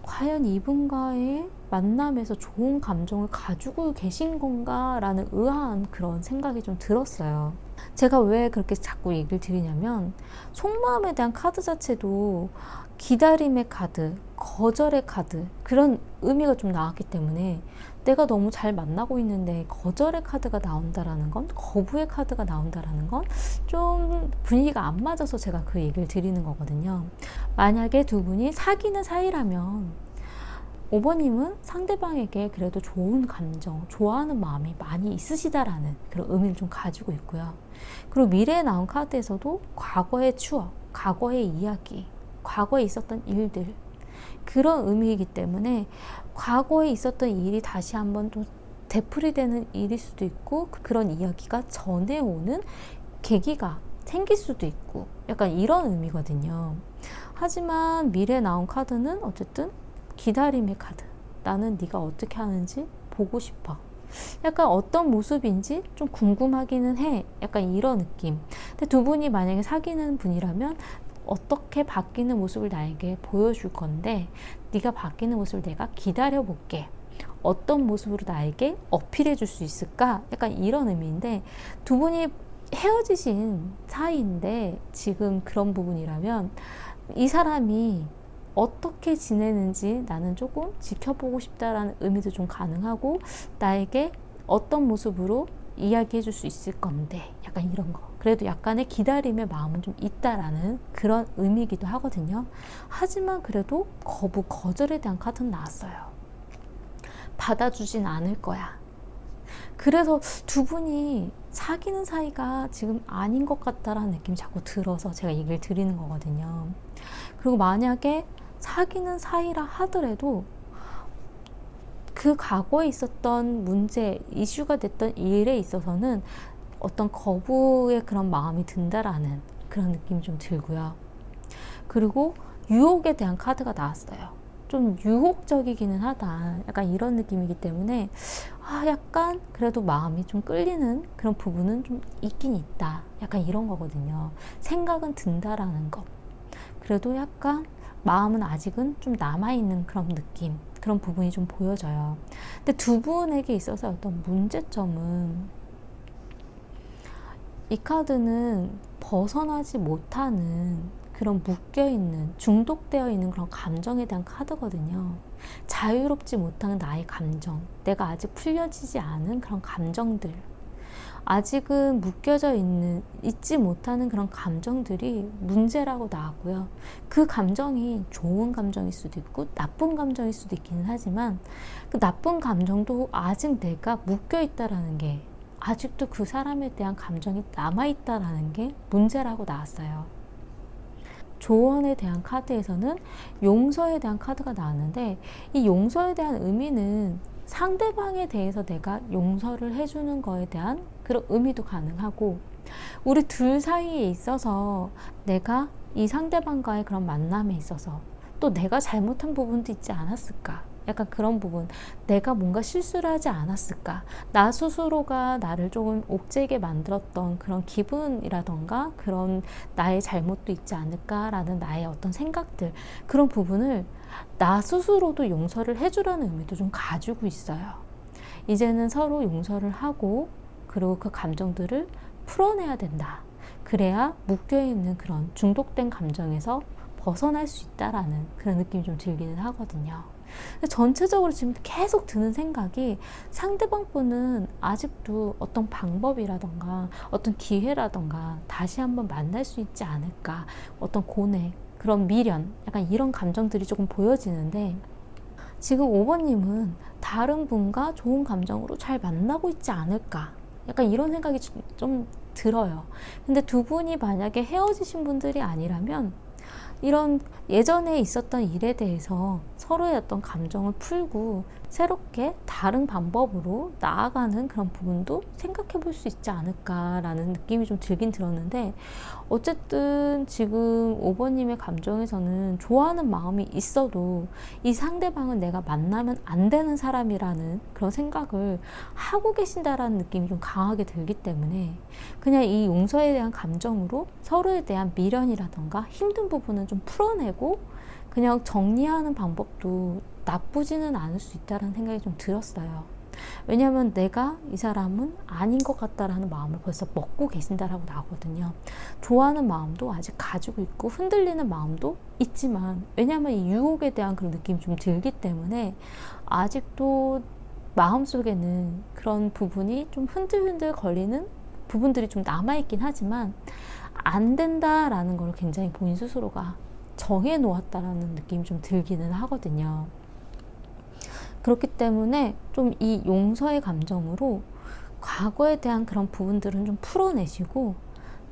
과연 이분과의 만남에서 좋은 감정을 가지고 계신 건가라는 의아한 그런 생각이 좀 들었어요. 제가 왜 그렇게 자꾸 얘기를 드리냐면, 속마음에 대한 카드 자체도 기다림의 카드, 거절의 카드, 그런 의미가 좀 나왔기 때문에 내가 너무 잘 만나고 있는데 거절의 카드가 나온다라는 건, 거부의 카드가 나온다라는 건 좀 분위기가 안 맞아서 제가 그 얘기를 드리는 거거든요. 만약에 두 분이 사귀는 사이라면 5번님은 상대방에게 그래도 좋은 감정, 좋아하는 마음이 많이 있으시다라는 그런 의미를 좀 가지고 있고요. 그리고 미래에 나온 카드에서도 과거의 추억, 과거의 이야기, 과거에 있었던 일들, 그런 의미이기 때문에 과거에 있었던 일이 다시 한번 또 되풀이되는 일일 수도 있고, 그런 이야기가 전해오는 계기가 생길 수도 있고, 약간 이런 의미거든요. 하지만 미래에 나온 카드는 어쨌든 기다림의 카드. 나는 네가 어떻게 하는지 보고 싶어. 약간 어떤 모습인지 좀 궁금하기는 해. 약간 이런 느낌. 근데 두 분이 만약에 사귀는 분이라면 어떻게 바뀌는 모습을 나에게 보여줄 건데, 네가 바뀌는 모습을 내가 기다려볼게. 어떤 모습으로 나에게 어필해 줄 수 있을까? 약간 이런 의미인데, 두 분이 헤어지신 사이인데 지금 그런 부분이라면 이 사람이 어떻게 지내는지 나는 조금 지켜보고 싶다라는 의미도 좀 가능하고, 나에게 어떤 모습으로 이야기해 줄 수 있을 건데, 약간 이런 거. 그래도 약간의 기다림의 마음은 좀 있다라는 그런 의미이기도 하거든요. 하지만 그래도 거절에 대한 카드는 나왔어요. 받아주진 않을 거야. 그래서 두 분이 사귀는 사이가 지금 아닌 것 같다라는 느낌이 자꾸 들어서 제가 얘기를 드리는 거거든요. 그리고 만약에 사귀는 사이라 하더라도 그 과거에 있었던 문제, 이슈가 됐던 일에 있어서는 어떤 거부의 그런 마음이 든다라는 그런 느낌이 좀 들고요. 그리고 유혹에 대한 카드가 나왔어요. 좀 유혹적이기는 하다, 약간 이런 느낌이기 때문에 약간 그래도 마음이 좀 끌리는 그런 부분은 좀 있긴 있다, 약간 이런 거거든요. 생각은 든다라는 것, 그래도 약간 마음은 아직은 좀 남아있는 그런 느낌, 그런 부분이 좀 보여져요. 근데 두 분에게 있어서 어떤 문제점은, 이 카드는 벗어나지 못하는 그런 묶여있는, 중독되어 있는 그런 감정에 대한 카드거든요. 자유롭지 못한 나의 감정, 내가 아직 풀려지지 않은 그런 감정들, 아직은 묶여져 있지 못하는 그런 감정들이 문제라고 나왔고요. 그 감정이 좋은 감정일 수도 있고 나쁜 감정일 수도 있기는 하지만, 그 나쁜 감정도 아직 내가 묶여 있다라는 게, 아직도 그 사람에 대한 감정이 남아있다라는 게 문제라고 나왔어요. 조언에 대한 카드에서는 용서에 대한 카드가 나왔는데, 이 용서에 대한 의미는 상대방에 대해서 내가 용서를 해주는 거에 대한 그런 의미도 가능하고, 우리 둘 사이에 있어서 내가 이 상대방과의 그런 만남에 있어서 또 내가 잘못한 부분도 있지 않았을까, 약간 그런 부분, 내가 뭔가 실수를 하지 않았을까, 나 스스로가 나를 조금 옥죄게 만들었던 그런 기분이라던가 그런 나의 잘못도 있지 않을까라는 나의 어떤 생각들, 그런 부분을 나 스스로도 용서를 해주라는 의미도 좀 가지고 있어요. 이제는 서로 용서를 하고, 그리고 그 감정들을 풀어내야 된다. 그래야 묶여있는 그런 중독된 감정에서 벗어날 수 있다라는 그런 느낌이 좀 들기는 하거든요. 전체적으로 지금 계속 드는 생각이 상대방 분은 아직도 어떤 방법이라던가 어떤 기회라던가 다시 한번 만날 수 있지 않을까, 어떤 고뇌, 그런 미련, 약간 이런 감정들이 조금 보여지는데, 지금 5번님은 다른 분과 좋은 감정으로 잘 만나고 있지 않을까, 약간 이런 생각이 좀 들어요. 근데 두 분이 만약에 헤어지신 분들이 아니라면 이런 예전에 있었던 일에 대해서 서로의 어떤 감정을 풀고 새롭게 다른 방법으로 나아가는 그런 부분도 생각해 볼 수 있지 않을까라는 느낌이 좀 들긴 들었는데, 어쨌든 지금 5번님의 감정에서는 좋아하는 마음이 있어도 이 상대방은 내가 만나면 안 되는 사람이라는 그런 생각을 하고 계신다라는 느낌이 좀 강하게 들기 때문에, 그냥 이 용서에 대한 감정으로 서로에 대한 미련이라던가 힘든 부분은 좀 풀어내고 그냥 정리하는 방법도 나쁘지는 않을 수 있다는 생각이 좀 들었어요. 왜냐하면 내가 이 사람은 아닌 것 같다라는 마음을 벌써 먹고 계신다라고 나오거든요. 좋아하는 마음도 아직 가지고 있고 흔들리는 마음도 있지만, 왜냐하면 이 유혹에 대한 그런 느낌이 좀 들기 때문에 아직도 마음속에는 그런 부분이 좀 흔들흔들 거리는 부분들이 좀 남아있긴 하지만, 안 된다라는 걸 굉장히 본인 스스로가 정해 놓았다라는 느낌이 좀 들기는 하거든요. 그렇기 때문에 좀 이 용서의 감정으로 과거에 대한 그런 부분들은 좀 풀어내시고,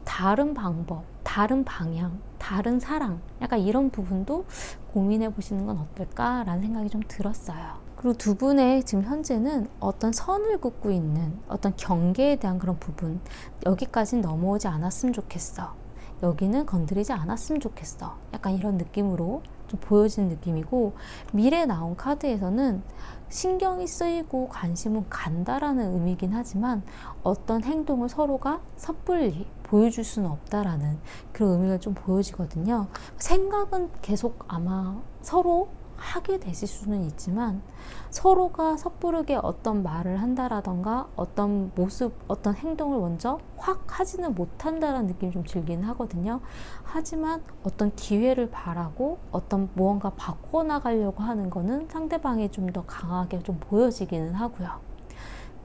다른 방법, 다른 방향, 다른 사랑, 약간 이런 부분도 고민해 보시는 건 어떨까라는 생각이 좀 들었어요. 그리고 두 분의 지금 현재는 어떤 선을 긋고 있는 어떤 경계에 대한 그런 부분, 여기까지는 넘어오지 않았으면 좋겠어, 여기는 건드리지 않았으면 좋겠어, 약간 이런 느낌으로 좀 보여지는 느낌이고, 미래에 나온 카드에서는 신경이 쓰이고 관심은 간다라는 의미이긴 하지만 어떤 행동을 서로가 섣불리 보여줄 수는 없다라는 그런 의미가 좀 보여지거든요. 생각은 계속 아마 서로 하게 되실 수는 있지만, 서로가 섣부르게 어떤 말을 한다라던가 어떤 모습, 어떤 행동을 먼저 확 하지는 못한다라는 느낌이 좀 들긴 하거든요. 하지만 어떤 기회를 바라고 어떤 무언가 바꿔나가려고 하는 거는 상대방이 좀 더 강하게 좀 보여지기는 하고요.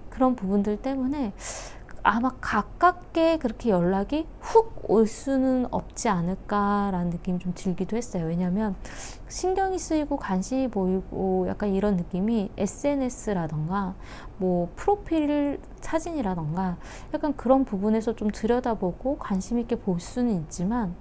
그런 부분들 때문에 아마 가깝게 그렇게 연락이 훅 올 수는 없지 않을까라는 느낌이 좀 들기도 했어요. 왜냐하면 신경이 쓰이고 관심이 보이고 약간 이런 느낌이 SNS라던가 뭐 프로필 사진이라던가 약간 그런 부분에서 좀 들여다보고 관심 있게 볼 수는 있지만,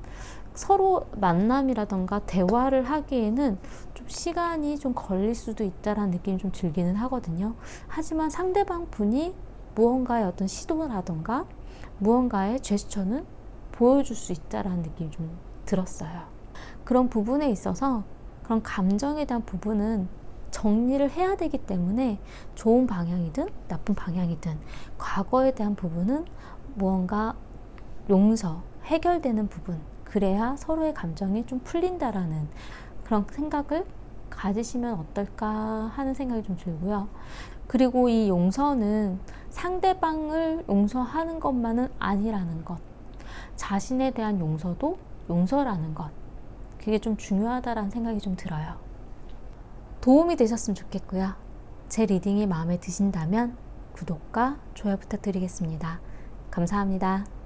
서로 만남이라던가 대화를 하기에는 좀 시간이 좀 걸릴 수도 있다라는 느낌이 좀 들기는 하거든요. 하지만 상대방 분이 무언가의 어떤 시도라던가 무언가의 제스처는 보여줄 수 있다라는 느낌이 좀 들었어요. 그런 부분에 있어서 그런 감정에 대한 부분은 정리를 해야 되기 때문에 좋은 방향이든 나쁜 방향이든 과거에 대한 부분은 무언가 용서, 해결되는 부분, 그래야 서로의 감정이 좀 풀린다라는 그런 생각을 가지시면 어떨까 하는 생각이 좀 들고요. 그리고 이 용서는 상대방을 용서하는 것만은 아니라는 것, 자신에 대한 용서도 용서라는 것, 그게 좀 중요하다라는 생각이 좀 들어요. 도움이 되셨으면 좋겠고요. 제 리딩이 마음에 드신다면 구독과 좋아요 부탁드리겠습니다. 감사합니다.